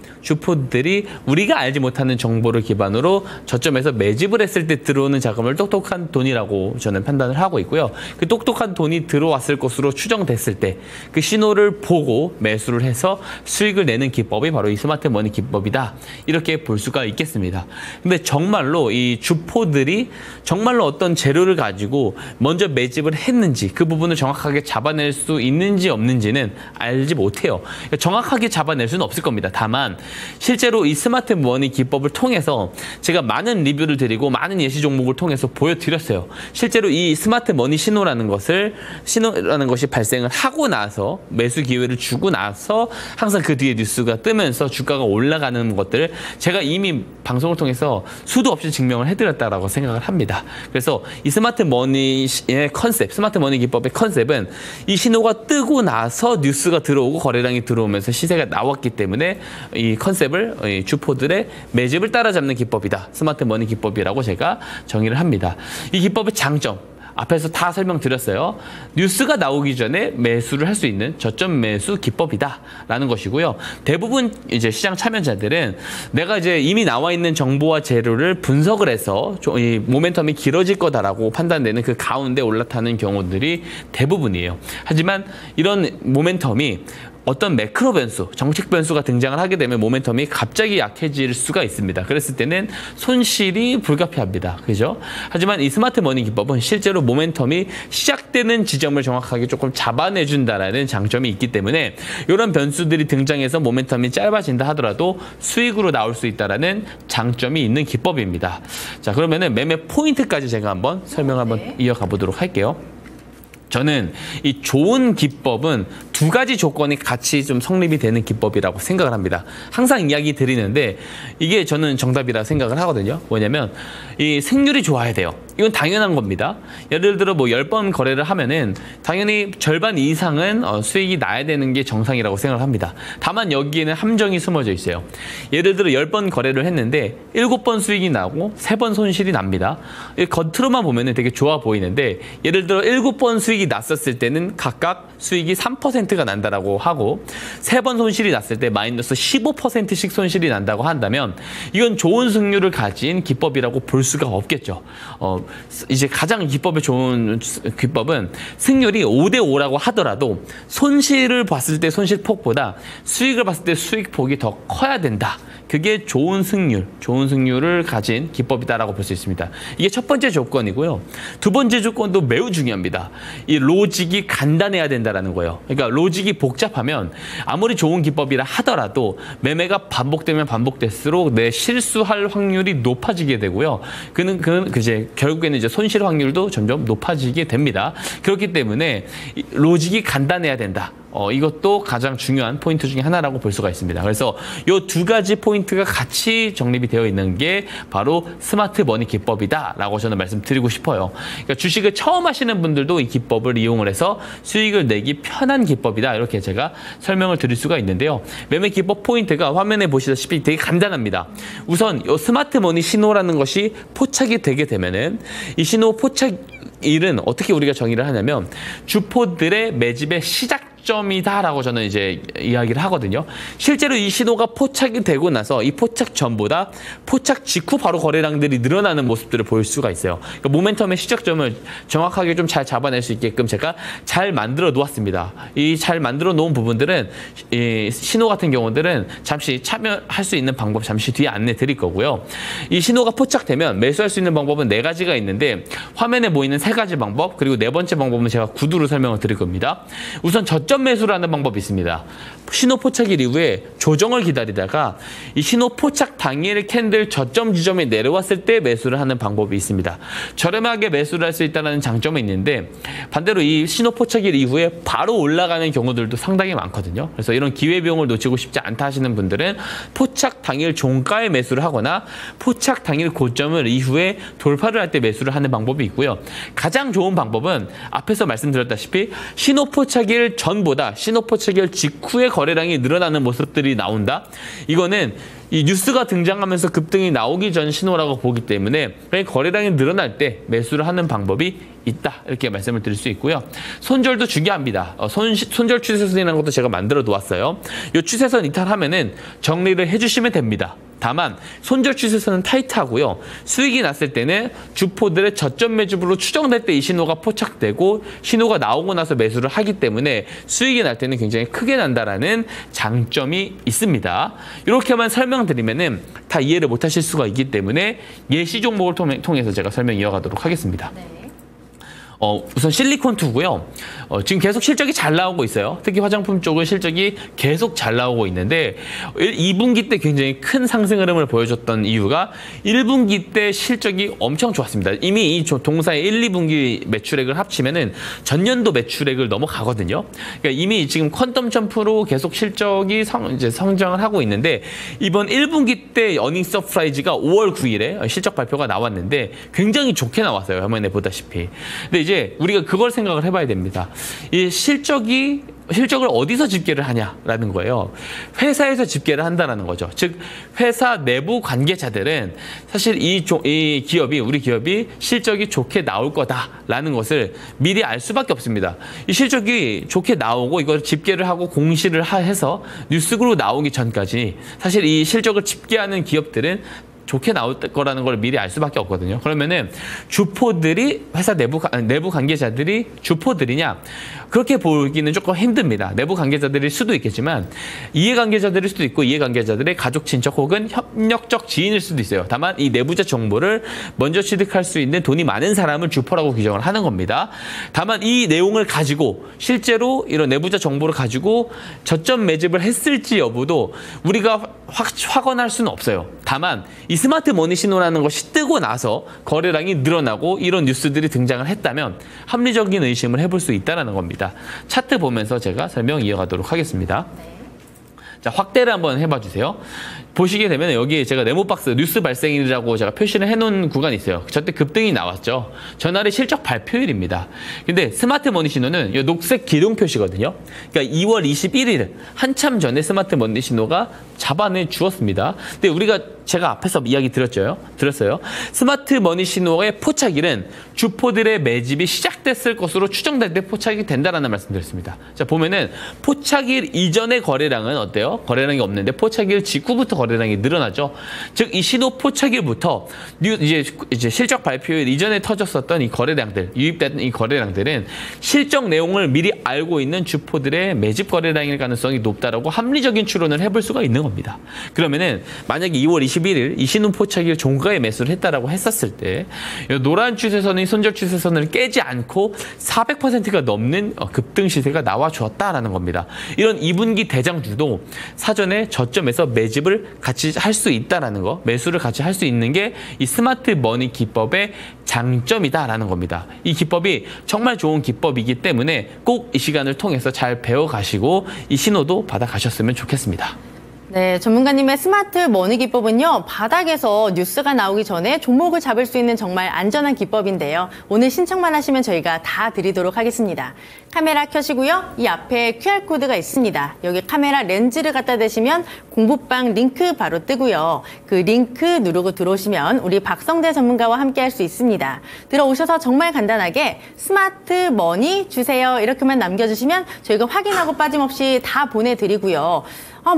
우리가 알지 못하는 정보를 기반으로 저점에서 매집을 했을 때 들어오는 자금을 똑똑한 돈이라고 저는 판단을 하고 있고요. 그 똑똑한 돈이 들어왔을 것으로 추정됐을 때 그 신호를 보고 매수를 해서 수익을 내는 기법이 바로 이 스마트 머니 기법이다. 이렇게 볼 수가 있겠습니다. 근데 정말로 이 주포들이 정말로 어떤 재료를 가지고 먼저 매집을 했는지 그 부분을 정확하게 잡아낼 수 있는지 없는지는 알지 못해요. 그러니까 정확하게 잡아낼 수는 없을 겁니다. 다만 실제로 이 스마트 머니 기법을 통해서 제가 많은 리뷰를 드리고 많은 예시 종목 종목을 통해서 보여드렸어요. 실제로 이 스마트 머니 신호라는 것이 발생을 하고 나서 매수 기회를 주고 나서 항상 그 뒤에 뉴스가 뜨면서 주가가 올라가는 것들을 제가 이미 방송을 통해서 수도 없이 증명을 해드렸다라고 생각을 합니다. 그래서 이 스마트 머니의 컨셉, 스마트 머니 기법의 컨셉은 이 신호가 뜨고 나서 뉴스가 들어오고 거래량이 들어오면서 시세가 나왔기 때문에 이 컨셉을 주포들의 매집을 따라잡는 기법이다. 스마트 머니 기법이라고 제가 정의를 합니다. 이 기법의 장점, 앞에서 다 설명드렸어요. 뉴스가 나오기 전에 매수를 할 수 있는 저점 매수 기법이다라는 것이고요. 대부분 이제 시장 참여자들은 내가 이제 이미 나와 있는 정보와 재료를 분석을 해서 이 모멘텀이 길어질 거다라고 판단되는 그 가운데 올라타는 경우들이 대부분이에요. 하지만 이런 모멘텀이 어떤 매크로 변수, 정책 변수가 등장을 하게 되면 모멘텀이 갑자기 약해질 수가 있습니다. 그랬을 때는 손실이 불가피합니다. 그죠? 하지만 이 스마트 머니 기법은 실제로 모멘텀이 시작되는 지점을 정확하게 조금 잡아내준다라는 장점이 있기 때문에 이런 변수들이 등장해서 모멘텀이 짧아진다 하더라도 수익으로 나올 수 있다라는 장점이 있는 기법입니다. 자, 그러면은 매매 포인트까지 제가 한번 설명 한번 이어가 보도록 할게요. 저는 이 좋은 기법은 두 가지 조건이 같이 좀 성립이 되는 기법이라고 생각을 합니다. 항상 이야기 드리는데 이게 저는 정답이라 생각을 하거든요. 뭐냐면 이 승률이 좋아야 돼요. 이건 당연한 겁니다. 예를 들어 뭐 10번 거래를 하면은 당연히 절반 이상은 수익이 나야 되는 게 정상이라고 생각을 합니다. 다만 여기에는 함정이 숨어져 있어요. 예를 들어 10번 거래를 했는데 7번 수익이 나고 3번 손실이 납니다. 겉으로만 보면은 되게 좋아 보이는데 예를 들어 7번 수익이 났었을 때는 각각 수익이 3%가 난다라고 하고 3번 손실이 났을 때 마이너스 15%씩 손실이 난다고 한다면 이건 좋은 승률을 가진 기법이라고 볼 수가 없겠죠. 이제 가장 기법에 좋은 기법은 승률이 5대5라고 하더라도 손실을 봤을 때 손실폭보다 수익을 봤을 때 수익폭이 더 커야 된다. 그게 좋은 승률을 가진 기법이다라고 볼 수 있습니다. 이게 첫 번째 조건이고요. 두 번째 조건도 매우 중요합니다. 이 로직이 간단해야 된다라는 거예요. 그러니까 로직이 복잡하면 아무리 좋은 기법이라 하더라도 매매가 반복되면 반복될수록 내 실수할 확률이 높아지게 되고요. 이제 결국에는 이제 손실 확률도 점점 높아지게 됩니다. 그렇기 때문에 로직이 간단해야 된다. 이것도 가장 중요한 포인트 중에 하나라고 볼 수가 있습니다. 그래서 이 두 가지 포인트가 같이 정립이 되어 있는 게 바로 스마트 머니 기법이다라고 저는 말씀드리고 싶어요. 그러니까 주식을 처음 하시는 분들도 이 기법을 이용을 해서 수익을 내기 편한 기법이다. 이렇게 제가 설명을 드릴 수가 있는데요. 매매 기법 포인트가 화면에 보시다시피 되게 간단합니다. 우선 이 스마트 머니 신호라는 것이 포착이 되게 되면은 이 신호 포착일은 어떻게 우리가 정의를 하냐면 주포들의 매집의 시작점이다라고 저는 이제 이야기를 하거든요. 실제로 이 신호가 포착이 되고 나서 이 포착 전보다 포착 직후 바로 거래량들이 늘어나는 모습들을 보일 수가 있어요. 그러니까 모멘텀의 시작점을 정확하게 좀 잘 잡아낼 수 있게끔 제가 잘 만들어 놓았습니다. 이 잘 만들어 놓은 부분들은 이 신호 같은 경우들은 잠시 참여할 수 있는 방법 잠시 뒤에 안내 드릴 거고요. 이 신호가 포착되면 매수할 수 있는 방법은 4가지가 있는데 화면에 보이는 3가지 방법 그리고 4번째 방법은 제가 구두로 설명을 드릴 겁니다. 우선 저점 매수를 하는 방법이 있습니다. 신호 포착일 이후에 조정을 기다리다가 이 신호 포착 당일 캔들 저점 지점에 내려왔을 때 매수를 하는 방법이 있습니다. 저렴하게 매수를 할 수 있다는 장점이 있는데 반대로 이 신호 포착일 이후에 바로 올라가는 경우들도 상당히 많거든요. 그래서 이런 기회비용을 놓치고 싶지 않다 하시는 분들은 포착 당일 종가에 매수를 하거나 포착 당일 고점을 이후에 돌파를 할 때 매수를 하는 방법이 있고요. 가장 좋은 방법은 앞에서 말씀드렸다시피 신호 포착일 전보다 신호 포착일 직후에 거래량이 늘어나는 모습들이 나온다. 이거는 이 뉴스가 등장하면서 급등이 나오기 전 신호라고 보기 때문에 거래량이 늘어날 때 매수를 하는 방법이 있다. 이렇게 말씀을 드릴 수 있고요. 손절도 중요합니다. 손절 추세선이라는 것도 제가 만들어 놓았어요. 이 추세선 이탈하면은 정리를 해주시면 됩니다. 다만 손절 추세선은 타이트하고요. 수익이 났을 때는 주포들의 저점 매집으로 추정될 때 이 신호가 포착되고 신호가 나오고 나서 매수를 하기 때문에 수익이 날 때는 굉장히 크게 난다라는 장점이 있습니다. 이렇게만 설명드리면은 다 이해를 못하실 수가 있기 때문에 예시 종목을 통해서 제가 설명 이어가도록 하겠습니다. 네. 우선 실리콘2고요. 지금 계속 실적이 잘 나오고 있어요. 특히 화장품 쪽은 실적이 계속 잘 나오고 있는데 2분기 때 굉장히 큰 상승 흐름을 보여줬던 이유가 1분기 때 실적이 엄청 좋았습니다. 이미 이 동사의 1, 2분기 매출액을 합치면은 전년도 매출액을 넘어가거든요. 그러니까 이미 지금 퀀텀 점프로 계속 실적이 이제 성장을 하고 있는데 이번 1분기 때 어닝 서프라이즈가 5월 9일에 실적 발표가 나왔는데 굉장히 좋게 나왔어요. 화면에 보다시피. 근데 이제 우리가 그걸 생각을 해봐야 됩니다. 이 실적을 어디서 집계를 하냐라는 거예요. 회사에서 집계를 한다는 거죠. 즉 회사 내부 관계자들은 사실 우리 기업이 실적이 좋게 나올 거다라는 것을 미리 알 수밖에 없습니다. 이 실적이 좋게 나오고 이걸 집계를 하고 공시를 해서 뉴스로 나오기 전까지 사실 이 실적을 집계하는 기업들은 좋게 나올 거라는 걸 미리 알 수밖에 없거든요. 그러면은 주포들이 회사 내부 관계자들이 주포들이냐 그렇게 보기는 조금 힘듭니다. 내부 관계자들일 수도 있겠지만 이해관계자들일 수도 있고 이해관계자들의 가족, 친척 혹은 협력적 지인일 수도 있어요. 다만 이 내부자 정보를 먼저 취득할 수 있는 돈이 많은 사람을 주포라고 규정을 하는 겁니다. 다만 이 내용을 가지고 실제로 이런 내부자 정보를 가지고 저점 매집을 했을지 여부도 우리가 확언할 수는 없어요. 다만 이 스마트 머니 신호라는 것이 뜨고 나서 거래량이 늘어나고 이런 뉴스들이 등장을 했다면 합리적인 의심을 해볼 수 있다는 겁니다. 차트 보면서 제가 설명 이어가도록 하겠습니다. 자, 확대를 한번 해봐 주세요. 보시게 되면 여기에 제가 네모박스 뉴스 발생일이라고 제가 표시를 해놓은 구간이 있어요. 저때 급등이 나왔죠. 전날의 실적 발표일입니다. 근데 스마트 머니 신호는 이 녹색 기둥 표시거든요. 그러니까 2월 21일 한참 전에 스마트 머니 신호가 잡아내 주었습니다. 근데 제가 앞에서 이야기 들었어요. 스마트 머니 신호의 포착일은 주포들의 매집이 시작됐을 것으로 추정될 때 포착이 된다라는 말씀드렸습니다. 자, 보면은 포착일 이전의 거래량은 어때요? 거래량이 없는데 포착일 직후부터 거래량이 늘어나죠. 즉, 이 신호 포착일부터 이제 실적 발표일 이전에 터졌었던 이 거래량들, 유입된 이 거래량들은 실적 내용을 미리 알고 있는 주포들의 매집 거래량일 가능성이 높다라고 합리적인 추론을 해볼 수가 있는 겁니다. 그러면은 만약에 2월 21일 이 신호 포착일 종가에 매수를 했다라고 했었을 때 노란 추세선이 손절 추세선을 깨지 않고 400%가 넘는 급등 시세가 나와 주었다라는 겁니다. 이런 2분기 대장주도 사전에 저점에서 매집을 같이 할 수 있다라는 거, 매수를 같이 할 수 있는 게 이 스마트 머니 기법의 장점이다라는 겁니다. 이 기법이 정말 좋은 기법이기 때문에 꼭 이 시간을 통해서 잘 배워가시고 이 신호도 받아가셨으면 좋겠습니다. 네, 전문가님의 스마트 머니 기법은요, 바닥에서 뉴스가 나오기 전에 종목을 잡을 수 있는 정말 안전한 기법인데요. 오늘 신청만 하시면 저희가 다 드리도록 하겠습니다. 카메라 켜시고요. 이 앞에 QR코드가 있습니다. 여기 카메라 렌즈를 갖다 대시면 공부방 링크 바로 뜨고요. 그 링크 누르고 들어오시면 우리 박성대 전문가와 함께 할 수 있습니다. 들어오셔서 정말 간단하게 스마트 머니 주세요. 이렇게만 남겨주시면 저희가 확인하고 빠짐없이 다 보내드리고요.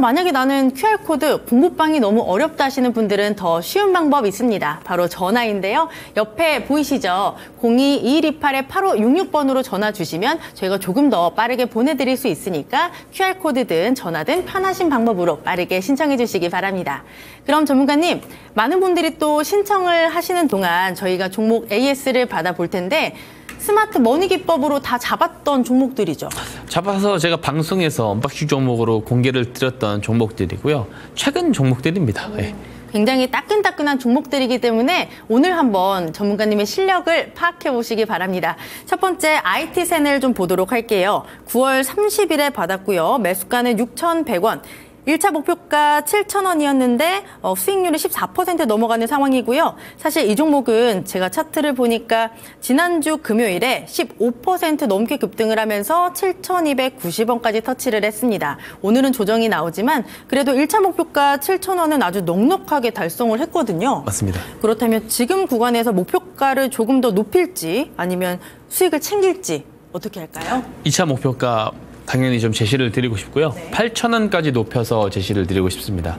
만약에 나는 QR코드 공부방이 너무 어렵다 하시는 분들은 더 쉬운 방법 있습니다. 바로 전화인데요. 옆에 보이시죠? 02-2128-8566번으로 전화 주시면 저희가 조금 더 빠르게 보내드릴 수 있으니까 QR코드든 전화든 편하신 방법으로 빠르게 신청해 주시기 바랍니다. 그럼 전문가님, 많은 분들이 또 신청을 하시는 동안 저희가 종목 AS를 받아볼 텐데 스마트 머니 기법으로 다 잡았던 종목들이죠. 잡아서 제가 방송에서 언박싱 종목으로 공개를 드렸던 종목들이고요. 최근 종목들입니다. 네. 굉장히 따끈따끈한 종목들이기 때문에 오늘 한번 전문가님의 실력을 파악해 보시기 바랍니다. 첫 번째 IT센을 좀 보도록 할게요. 9월 30일에 받았고요. 매수가는 6,100원. 1차 목표가 7,000원이었는데 수익률이 14% 넘어가는 상황이고요. 사실 이 종목은 제가 차트를 보니까 지난주 금요일에 15% 넘게 급등을 하면서 7,290원까지 터치를 했습니다. 오늘은 조정이 나오지만 그래도 1차 목표가 7,000원은 아주 넉넉하게 달성을 했거든요. 맞습니다. 그렇다면 지금 구간에서 목표가를 조금 더 높일지 아니면 수익을 챙길지 어떻게 할까요? 2차 목표가 당연히 좀 제시를 드리고 싶고요. 네. 8,000원까지 높여서 제시를 드리고 싶습니다.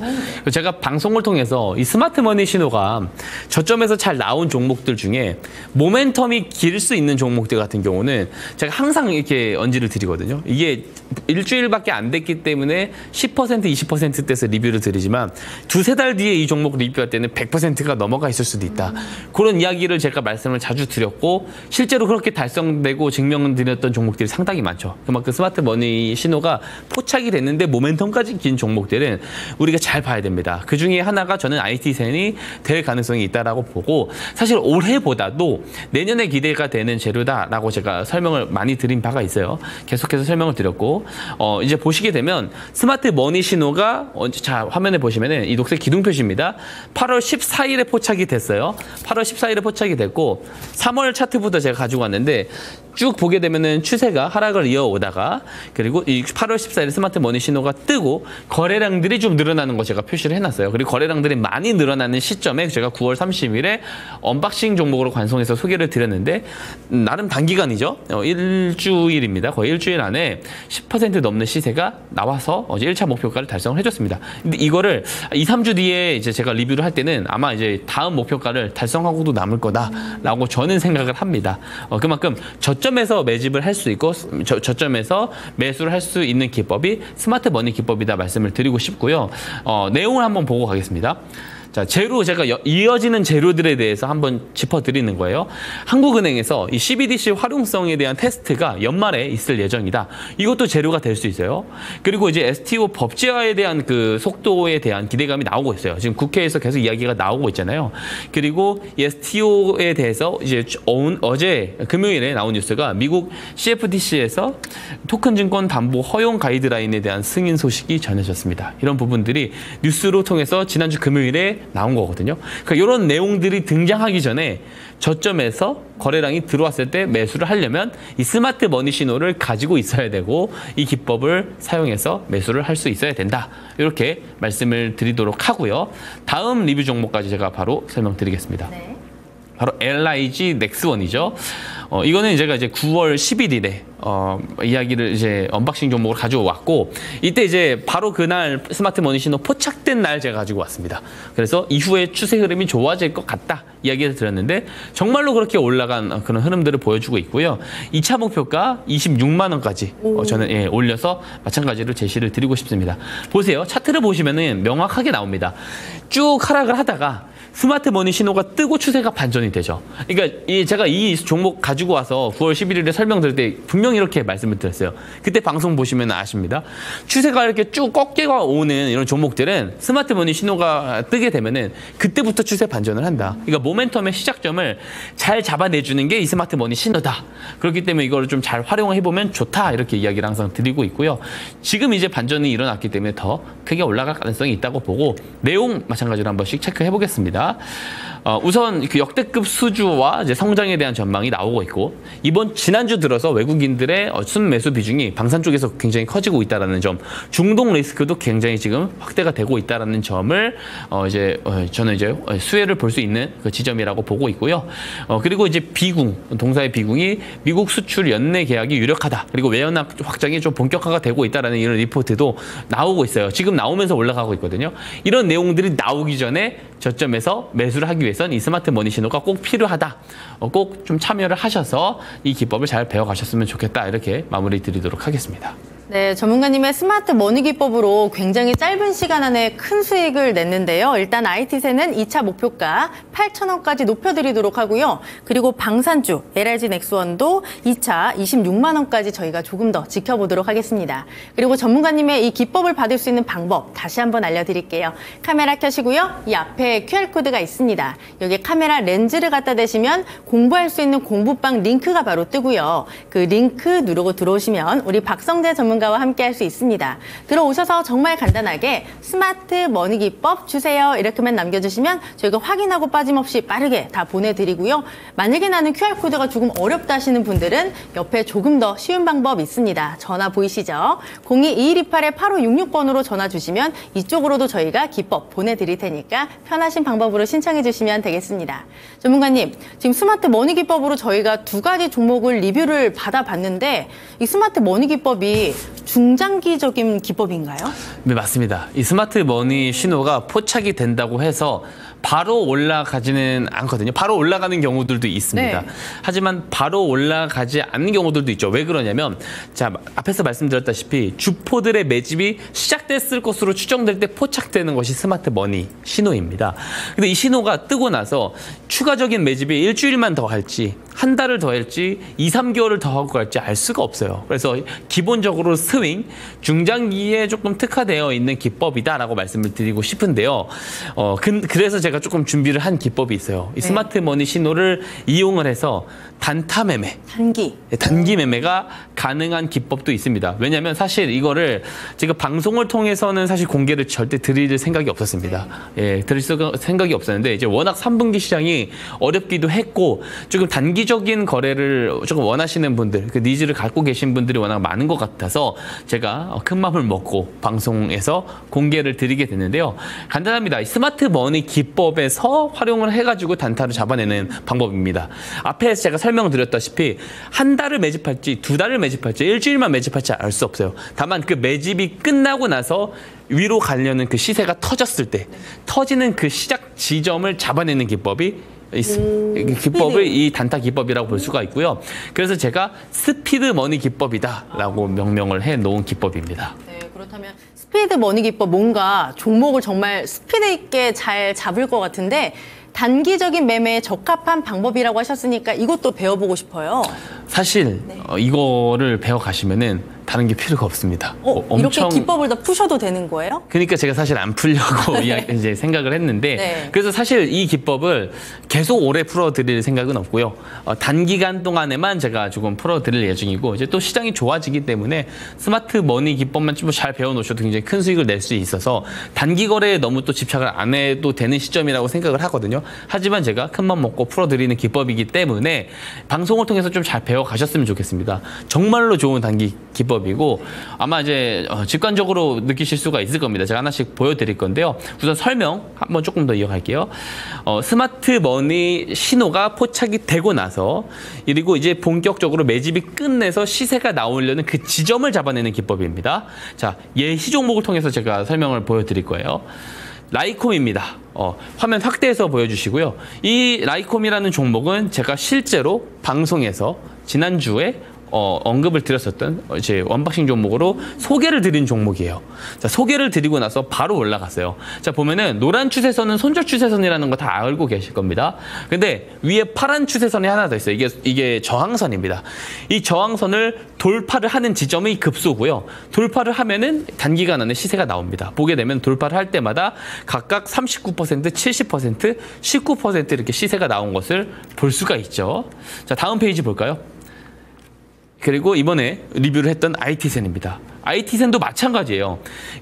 제가 방송을 통해서 이 스마트머니 신호가 저점에서 잘 나온 종목들 중에 모멘텀이 길 수 있는 종목들 같은 경우는 제가 항상 이렇게 언지를 드리거든요. 이게 일주일밖에 안 됐기 때문에 10%, 20%대에서 리뷰를 드리지만 두세 달 뒤에 이 종목 리뷰할 때는 100%가 넘어가 있을 수도 있다. 그런 이야기를 제가 말씀을 자주 드렸고 실제로 그렇게 달성되고 증명드렸던 종목들이 상당히 많죠. 그만큼 스마트머니 신호가 포착이 됐는데 모멘텀까지 긴 종목들은 우리가 잘 봐야 됩니다. 그 중에 하나가 저는 IT센이 될 가능성이 있다라고 보고 사실 올해보다도 내년에 기대가 되는 재료다라고 제가 설명을 많이 드린 바가 있어요. 계속해서 설명을 드렸고 이제 보시게 되면 스마트머니 신호가 자 화면에 보시면은 이 녹색 기둥 표시입니다. 8월 14일에 포착이 됐어요. 8월 14일에 포착이 됐고 3월 차트부터 제가 가지고 왔는데 쭉 보게 되면은 추세가 하락을 이어오다가 그리고 이 8월 14일 스마트머니 신호가 뜨고 거래량들이 좀 늘어나는 거 제가 표시를 해놨어요. 그리고 거래량들이 많이 늘어나는 시점에 제가 9월 30일에 언박싱 종목으로 관송해서 소개를 드렸는데 나름 단기간이죠. 일주일입니다. 거의 일주일 안에 10% 넘는 시세가 나와서 어제 1차 목표가를 달성을 해줬습니다. 근데 이거를 2, 3주 뒤에 이제 제가 리뷰를 할 때는 아마 이제 다음 목표가를 달성하고도 남을 거다라고 저는 생각을 합니다. 그만큼 저점에서 매집을 할 수 있고 저점에서 매수를 할 수 있는 기법이 스마트머니 기법이다 말씀을 드리고 싶고요. 내용을 한번 보고 가겠습니다. 자, 재료 제가 이어지는 재료들에 대해서 한번 짚어드리는 거예요. 한국은행에서 이 CBDC 활용성에 대한 테스트가 연말에 있을 예정이다. 이것도 재료가 될 수 있어요. 그리고 이제 STO 법제화에 대한 그 속도에 대한 기대감이 나오고 있어요. 지금 국회에서 계속 이야기가 나오고 있잖아요. 그리고 이 STO에 대해서 이제 어제 금요일에 나온 뉴스가 미국 CFTC에서 토큰 증권 담보 허용 가이드라인에 대한 승인 소식이 전해졌습니다. 이런 부분들이 뉴스로 통해서 지난주 금요일에 나온 거거든요. 그러니까 이런 내용들이 등장하기 전에 저점에서 거래량이 들어왔을 때 매수를 하려면 이 스마트 머니 신호를 가지고 있어야 되고 이 기법을 사용해서 매수를 할 수 있어야 된다. 이렇게 말씀을 드리도록 하고요. 다음 리뷰 종목까지 제가 바로 설명드리겠습니다. 네. 바로 LIG 넥스원이죠. 이거는 제가 이제 9월 11일에 이야기를 이제 언박싱 종목을 가지고 왔고 이때 이제 바로 그날 스마트머니 신호 포착된 날 제가 가지고 왔습니다. 그래서 이후에 추세 흐름이 좋아질 것 같다 이야기를 드렸는데 정말로 그렇게 올라간 그런 흐름들을 보여주고 있고요. 2차 목표가 26만 원까지 저는 올려서 마찬가지로 제시를 드리고 싶습니다. 보세요. 차트를 보시면은 명확하게 나옵니다. 쭉 하락을 하다가 스마트머니 신호가 뜨고 추세가 반전이 되죠. 그러니까 제가 이 종목 가지고 와서 9월 11일에 설명드릴 때 분명히 이렇게 말씀을 드렸어요. 그때 방송 보시면 아십니다. 추세가 이렇게 쭉 꺾여가 오는 이런 종목들은 스마트머니 신호가 뜨게 되면은 그때부터 추세 반전을 한다. 그러니까 모멘텀의 시작점을 잘 잡아내주는 게 이 스마트머니 신호다. 그렇기 때문에 이걸 좀 잘 활용해보면 좋다. 이렇게 이야기를 항상 드리고 있고요. 지금 이제 반전이 일어났기 때문에 더 크게 올라갈 가능성이 있다고 보고 내용 마찬가지로 한 번씩 체크해 보겠습니다. 우선 그 역대급 수주와 이제 성장에 대한 전망이 나오고 있고 지난주 들어서 외국인들의 순매수 비중이 방산 쪽에서 굉장히 커지고 있다라는 점, 중동 리스크도 굉장히 지금 확대가 되고 있다라는 점을 저는 이제 수혜를 볼 수 있는 그 지점이라고 보고 있고요. 그리고 이제 동사의 비궁이 미국 수출 연내 계약이 유력하다. 그리고 외연합 확장이 좀 본격화가 되고 있다라는 이런 리포트도 나오고 있어요. 지금 나오면서 올라가고 있거든요. 이런 내용들이 나오기 전에 저점에서 매수를 하기 위해선 이 스마트 머니 신호가 꼭 필요하다. 꼭 좀 참여를 하셔서 이 기법을 잘 배워가셨으면 좋겠다. 이렇게 마무리 드리도록 하겠습니다. 네, 전문가님의 스마트 머니 기법으로 굉장히 짧은 시간 안에 큰 수익을 냈는데요. 일단 IT세는 2차 목표가 8,000원까지 높여드리도록 하고요. 그리고 방산주 LIG 넥스원도 2차 26만 원까지 저희가 조금 더 지켜보도록 하겠습니다. 그리고 전문가님의 이 기법을 받을 수 있는 방법 다시 한번 알려드릴게요. 카메라 켜시고요. 이 앞에 QR코드가 있습니다. 여기 카메라 렌즈를 갖다 대시면 공부할 수 있는 공부방 링크가 바로 뜨고요. 그 링크 누르고 들어오시면 우리 박성재 전문가와 함께 할 수 있습니다. 들어오셔서 정말 간단하게 스마트 머니 기법 주세요. 이렇게만 남겨주시면 저희가 확인하고 빠짐없이 빠르게 다 보내드리고요. 만약에 나는 QR코드가 조금 어렵다 하시는 분들은 옆에 조금 더 쉬운 방법 있습니다. 전화 보이시죠? 02-2128-8566번으로 전화 주시면 이쪽으로도 저희가 기법 보내드릴 테니까 편하신 방법으로 신청해 주시면 되겠습니다. 전문가님, 지금 스마트 머니 기법으로 저희가 두 가지 종목을 리뷰를 받아봤는데 이 스마트 머니 기법이 중장기적인 기법인가요? 네, 맞습니다. 이 스마트 머니 신호가 포착이 된다고 해서 바로 올라가지는 않거든요. 바로 올라가는 경우들도 있습니다. 네. 하지만 바로 올라가지 않는 경우들도 있죠. 왜 그러냐면 자, 앞에서 말씀드렸다시피 주포들의 매집이 시작됐을 것으로 추정될 때 포착되는 것이 스마트 머니 신호입니다. 근데 이 신호가 뜨고 나서 추가적인 매집이 일주일만 더 할지 한 달을 더 할지 2, 3개월을 더 하고 갈지 알 수가 없어요. 그래서 기본적으로 스윙, 중장기에 조금 특화되어 있는 기법이다라고 말씀을 드리고 싶은데요. 그래서 제가 조금 준비를 한 기법이 있어요. 이 스마트 머니 신호를 이용을 해서 단타 매매, 단기 매매가 가능한 기법도 있습니다. 왜냐하면 사실 이거를 제가 방송을 통해서는 사실 공개를 절대 드릴 생각이 없었습니다. 예, 드릴 생각이 없었는데 이제 워낙 3분기 시장이 어렵기도 했고 조금 단기적인 거래를 조금 원하시는 분들, 그 니즈를 갖고 계신 분들이 워낙 많은 것 같아서 제가 큰 마음을 먹고 방송에서 공개를 드리게 됐는데요. 간단합니다. 이 스마트 머니 기법에서 활용을 해가지고 단타를 잡아내는 방법입니다. 앞에 제가 설명드렸다시피 한 달을 매집할지 두 달을 매집할지 일주일만 매집할지 알 수 없어요. 다만 그 매집이 끝나고 나서 위로 가려는 그 시세가 터졌을 때 터지는 그 시작 지점을 잡아내는 기법이 기법을 이 단타 기법이라고 볼 수가 있고요. 그래서 제가 스피드 머니 기법이다라고 명명을 해 놓은 기법입니다. 네, 그렇다면 스피드 머니 기법 뭔가 종목을 정말 스피드 있게 잘 잡을 것 같은데 단기적인 매매에 적합한 방법이라고 하셨으니까 이것도 배워보고 싶어요. 사실 이거를 배워가시면은 다른 게 필요가 없습니다. 이렇게 기법을 다 푸셔도 되는 거예요? 그러니까 제가 사실 안 풀려고 이제 생각을 했는데 네. 그래서 사실 이 기법을 계속 오래 풀어드릴 생각은 없고요. 단기간 동안에만 제가 조금 풀어드릴 예정이고 이제 또 시장이 좋아지기 때문에 스마트 머니 기법만 좀 잘 배워놓으셔도 굉장히 큰 수익을 낼 수 있어서 단기 거래에 너무 또 집착을 안 해도 되는 시점이라고 생각을 하거든요. 하지만 제가 큰맘 먹고 풀어드리는 기법이기 때문에 방송을 통해서 좀 잘 배워가셨으면 좋겠습니다. 정말로 좋은 단기 기법이고 아마 이제 직관적으로 느끼실 수가 있을 겁니다. 제가 하나씩 보여드릴 건데요. 우선 설명 한번 조금 더 이어갈게요. 스마트 머니 신호가 포착이 되고 나서 그리고 이제 본격적으로 매집이 끝내서 시세가 나오려는 그 지점을 잡아내는 기법입니다. 자, 예시 종목을 통해서 제가 설명을 보여드릴 거예요. 라이콤입니다. 화면 확대해서 보여주시고요. 이 라이콤이라는 종목은 제가 실제로 방송에서 지난주에 언급을 드렸었던 이제 언박싱 종목으로 소개를 드린 종목이에요. 자, 소개를 드리고 나서 바로 올라갔어요. 자, 보면은 노란 추세선은 손절 추세선이라는 거 다 알고 계실 겁니다. 근데 위에 파란 추세선이 하나 더 있어요. 이게 저항선입니다. 이 저항선을 돌파를 하는 지점이 급소고요. 돌파를 하면은 단기간 안에 시세가 나옵니다. 보게 되면 돌파를 할 때마다 각각 39%, 70%, 19% 이렇게 시세가 나온 것을 볼 수가 있죠. 자, 다음 페이지 볼까요? 그리고 이번에 리뷰를 했던 IT센입니다. IT센도 마찬가지예요.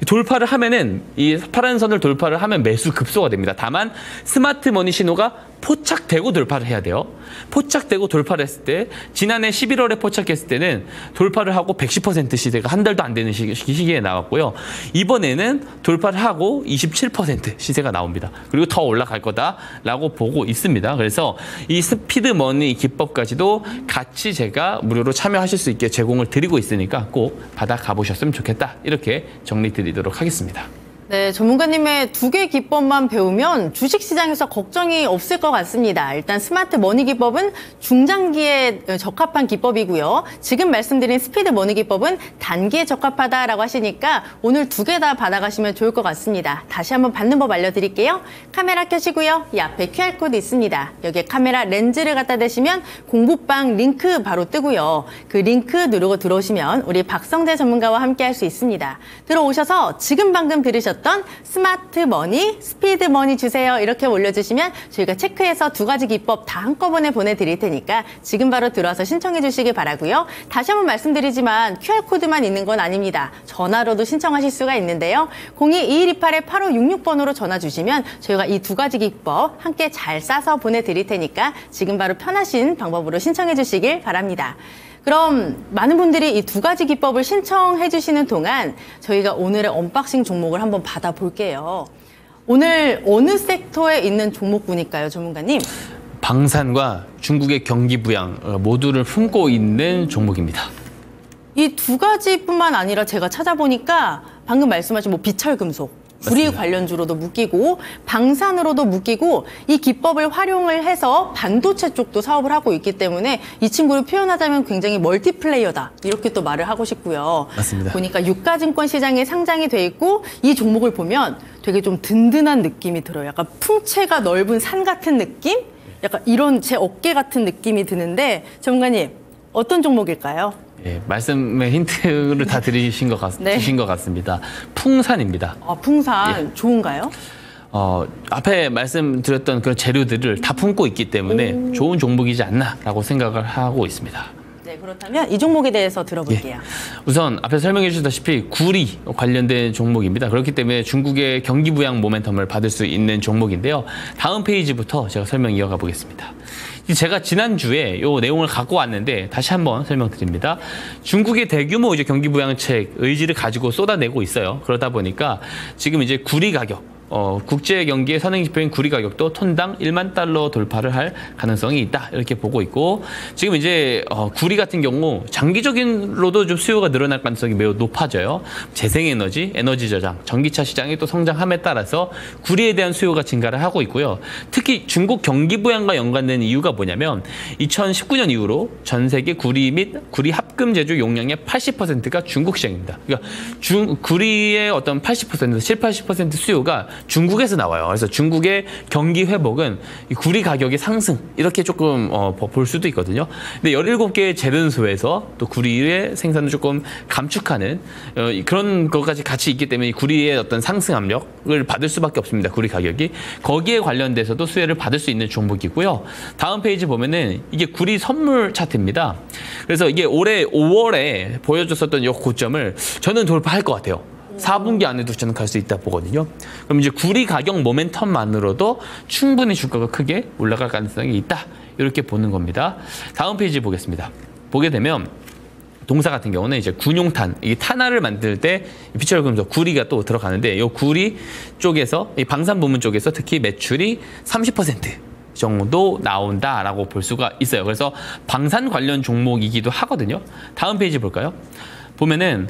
돌파를 하면은 이 파란 선을 돌파를 하면 매수 급소가 됩니다. 다만 스마트 머니 신호가 포착되고 돌파를 해야 돼요. 포착되고 돌파를 했을 때 지난해 11월에 포착했을 때는 돌파를 하고 110% 시세가 한 달도 안 되는 시기에 나왔고요. 이번에는 돌파를 하고 27% 시세가 나옵니다. 그리고 더 올라갈 거다라고 보고 있습니다. 그래서 이 스피드 머니 기법까지도 같이 제가 무료로 참여하실 수 있게 제공을 드리고 있으니까 꼭 받아 가보셨으면 좋겠다. 이렇게 정리 드리도록 하겠습니다. 네, 전문가님의 두 개 기법만 배우면 주식시장에서 걱정이 없을 것 같습니다. 일단 스마트 머니 기법은 중장기에 적합한 기법이고요. 지금 말씀드린 스피드 머니 기법은 단기에 적합하다라고 하시니까 오늘 두 개 다 받아가시면 좋을 것 같습니다. 다시 한번 받는 법 알려드릴게요. 카메라 켜시고요. 이 앞에 QR코드 있습니다. 여기에 카메라 렌즈를 갖다 대시면 공부방 링크 바로 뜨고요. 그 링크 누르고 들어오시면 우리 박성재 전문가와 함께 할 수 있습니다. 들어오셔서 지금 방금 들으셨던 스마트 머니, 스피드 머니 주세요. 이렇게 올려주시면 저희가 체크해서 두 가지 기법 다 한꺼번에 보내드릴 테니까 지금 바로 들어와서 신청해 주시기 바라고요. 다시 한번 말씀드리지만 QR코드만 있는 건 아닙니다. 전화로도 신청하실 수가 있는데요. 02-2128-8566번으로 전화 주시면 저희가 이 두 가지 기법 함께 잘 싸서 보내드릴 테니까 지금 바로 편하신 방법으로 신청해 주시길 바랍니다. 그럼 많은 분들이 이 두 가지 기법을 신청해 주시는 동안 저희가 오늘의 언박싱 종목을 한번 받아볼게요. 오늘 어느 섹터에 있는 종목군일까요, 전문가님? 방산과 중국의 경기 부양 모두를 품고 있는 종목입니다. 이 두 가지뿐만 아니라 제가 찾아보니까 방금 말씀하신 뭐 비철금속, 구리 관련주로도 묶이고 방산으로도 묶이고 이 기법을 활용을 해서 반도체 쪽도 사업을 하고 있기 때문에 이 친구를 표현하자면 굉장히 멀티플레이어다 이렇게 또 말을 하고 싶고요. 맞습니다. 보니까 유가증권 시장에 상장이 돼 있고 이 종목을 보면 되게 좀 든든한 느낌이 들어요. 약간 풍채가 넓은 산 같은 느낌? 약간 이런 제 어깨 같은 느낌이 드는데 전문가님 어떤 종목일까요? 예, 말씀의 힌트를 다 주신 것 같습니다. 풍산입니다. 아, 풍산 좋은가요? 앞에 말씀드렸던 그런 재료들을 다 품고 있기 때문에 좋은 종목이지 않나라고 생각을 하고 있습니다. 네, 그렇다면 이 종목에 대해서 들어볼게요. 우선 앞에 설명해 주셨다시피 구리 관련된 종목입니다. 그렇기 때문에 중국의 경기 부양 모멘텀을 받을 수 있는 종목인데요. 다음 페이지부터 제가 설명 이어가 보겠습니다. 제가 지난주에 이 내용을 갖고 왔는데 다시 한번 설명드립니다. 중국의 대규모 이제 경기 부양책 의지를 가지고 쏟아내고 있어요. 그러다 보니까 지금 이제 구리 가격, 국제 경기의 선행 지표인 구리 가격도 톤당 1만 달러 돌파를 할 가능성이 있다 이렇게 보고 있고 지금 이제 구리 같은 경우 장기적인로도 좀 수요가 늘어날 가능성이 매우 높아져요. 재생에너지, 에너지 저장, 전기차 시장이 또 성장함에 따라서 구리에 대한 수요가 증가를 하고 있고요. 특히 중국 경기 부양과 연관된 이유가 뭐냐면 2019년 이후로 전 세계 구리 및 구리 합금 제조 용량의 80%가 중국 시장입니다. 그러니까 구리의 어떤 80%, 70-80% 수요가 중국에서 나와요. 그래서 중국의 경기 회복은 이 구리 가격의 상승 이렇게 조금 볼 수도 있거든요. 근데 17개의 제련소에서 또 구리의 생산을 조금 감축하는 그런 것까지 같이 있기 때문에 이 구리의 어떤 상승 압력을 받을 수밖에 없습니다. 구리 가격이. 거기에 관련돼서도 수혜를 받을 수 있는 종목이고요. 다음 페이지 보면은 이게 구리 선물 차트입니다. 그래서 이게 올해 5월에 보여줬었던 이 고점을 저는 돌파할 것 같아요. 4분기 안에도 저는 갈 수 있다 보거든요. 그럼 이제 구리 가격 모멘텀만으로도 충분히 주가가 크게 올라갈 가능성이 있다. 이렇게 보는 겁니다. 다음 페이지 보겠습니다. 보게 되면 동사 같은 경우는 이제 군용탄, 이 탄화를 만들 때 비철금속, 구리가 또 들어가는데 이 구리 쪽에서, 이 방산 부문 쪽에서 특히 매출이 30% 정도 나온다라고 볼 수가 있어요. 그래서 방산 관련 종목이기도 하거든요. 다음 페이지 볼까요? 보면은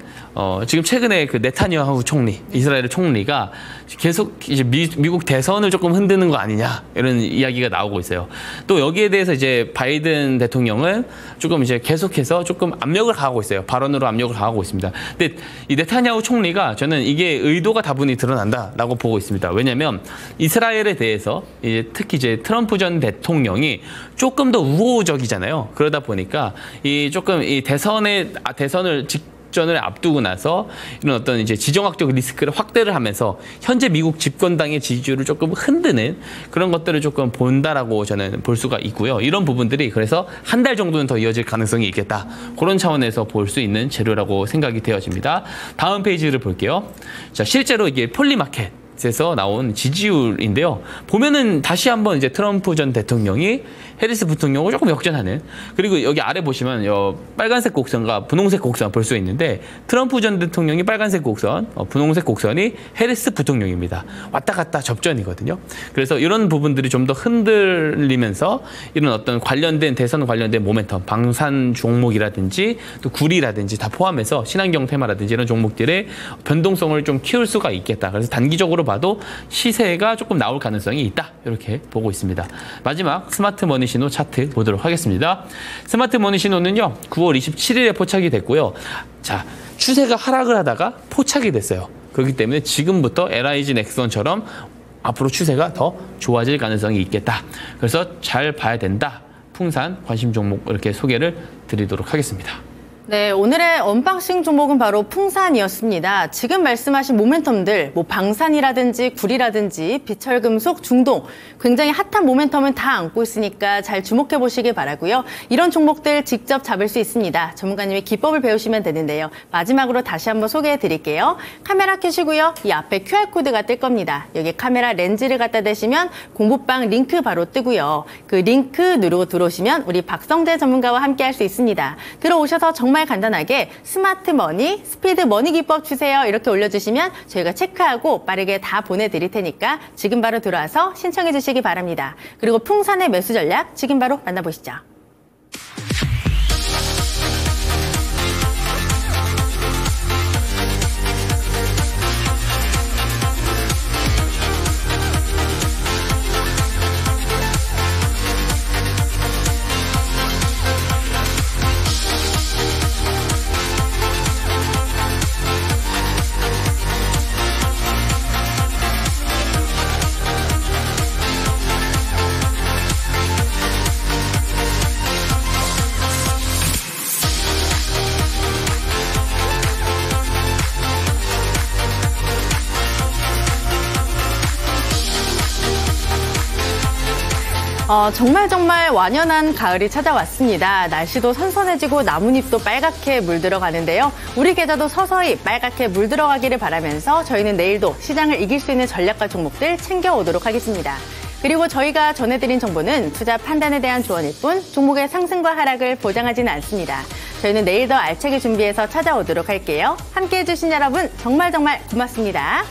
지금 최근에 그 네타냐후 총리, 이스라엘 총리가 계속 이제 미국 대선을 조금 흔드는 거 아니냐 이런 이야기가 나오고 있어요. 또 여기에 대해서 이제 바이든 대통령은 조금 이제 계속해서 조금 압력을 가하고 있어요. 발언으로 압력을 가하고 있습니다. 근데 이 네타냐후 총리가 저는 이게 의도가 다분히 드러난다라고 보고 있습니다. 왜냐하면 이스라엘에 대해서 이제 특히 이제 트럼프 전 대통령이 조금 더 우호적이잖아요. 그러다 보니까 이 조금 이 대선을 전을 앞두고 나서 이런 어떤 이제 지정학적 리스크를 확대를 하면서 현재 미국 집권당의 지지율을 조금 흔드는 그런 것들을 조금 본다라고 저는 볼 수가 있고요. 이런 부분들이 그래서 한 달 정도는 더 이어질 가능성이 있겠다. 그런 차원에서 볼 수 있는 재료라고 생각이 되어집니다. 다음 페이지를 볼게요. 자, 실제로 이게 폴리마켓 에서 나온 지지율인데요. 보면은 다시 한번 이제 트럼프 전 대통령이 해리스 부통령을 조금 역전하는, 그리고 여기 아래 보시면 빨간색 곡선과 분홍색 곡선 볼 수 있는데 트럼프 전 대통령이 빨간색 곡선, 분홍색 곡선이 해리스 부통령입니다. 왔다 갔다 접전이거든요. 그래서 이런 부분들이 좀 더 흔들리면서 이런 어떤 관련된 대선 관련된 모멘텀, 방산 종목이라든지 또 구리라든지 다 포함해서 친환경 테마라든지 이런 종목들의 변동성을 좀 키울 수가 있겠다. 그래서 단기적으로 봐도 시세가 조금 나올 가능성이 있다. 이렇게 보고 있습니다. 마지막 스마트 머니 신호 차트 보도록 하겠습니다. 스마트 머니 신호는요, 9월 27일에 포착이 됐고요. 자, 추세가 하락을 하다가 포착이 됐어요. 그렇기 때문에 지금부터 LIG 넥슨처럼 앞으로 추세가 더 좋아질 가능성이 있겠다. 그래서 잘 봐야 된다. 풍산 관심 종목 이렇게 소개를 드리도록 하겠습니다. 네, 오늘의 언박싱 종목은 바로 풍산이었습니다. 지금 말씀하신 모멘텀들, 뭐 방산이라든지 구리라든지 비철금속, 중동, 굉장히 핫한 모멘텀은 다 안고 있으니까 잘 주목해 보시길 바라고요. 이런 종목들 직접 잡을 수 있습니다. 전문가님의 기법을 배우시면 되는데요. 마지막으로 다시 한번 소개해 드릴게요. 카메라 켜시고요. 이 앞에 QR코드가 뜰 겁니다. 여기 카메라 렌즈를 갖다 대시면 공부방 링크 바로 뜨고요. 그 링크 누르고 들어오시면 우리 박성재 전문가와 함께 할 수 있습니다. 들어오셔서 정말 간단하게 스마트 머니, 스피드 머니 기법 주세요. 이렇게 올려주시면 저희가 체크하고 빠르게 다 보내드릴 테니까 지금 바로 들어와서 신청해 주시기 바랍니다. 그리고 풍산의 매수 전략 지금 바로 만나보시죠. 정말 완연한 가을이 찾아왔습니다. 날씨도 선선해지고 나뭇잎도 빨갛게 물들어가는데요. 우리 계좌도 서서히 빨갛게 물들어가기를 바라면서 저희는 내일도 시장을 이길 수 있는 전략과 종목들 챙겨오도록 하겠습니다. 그리고 저희가 전해드린 정보는 투자 판단에 대한 조언일 뿐 종목의 상승과 하락을 보장하지는 않습니다. 저희는 내일 더 알차게 준비해서 찾아오도록 할게요. 함께해 주신 여러분 정말 고맙습니다.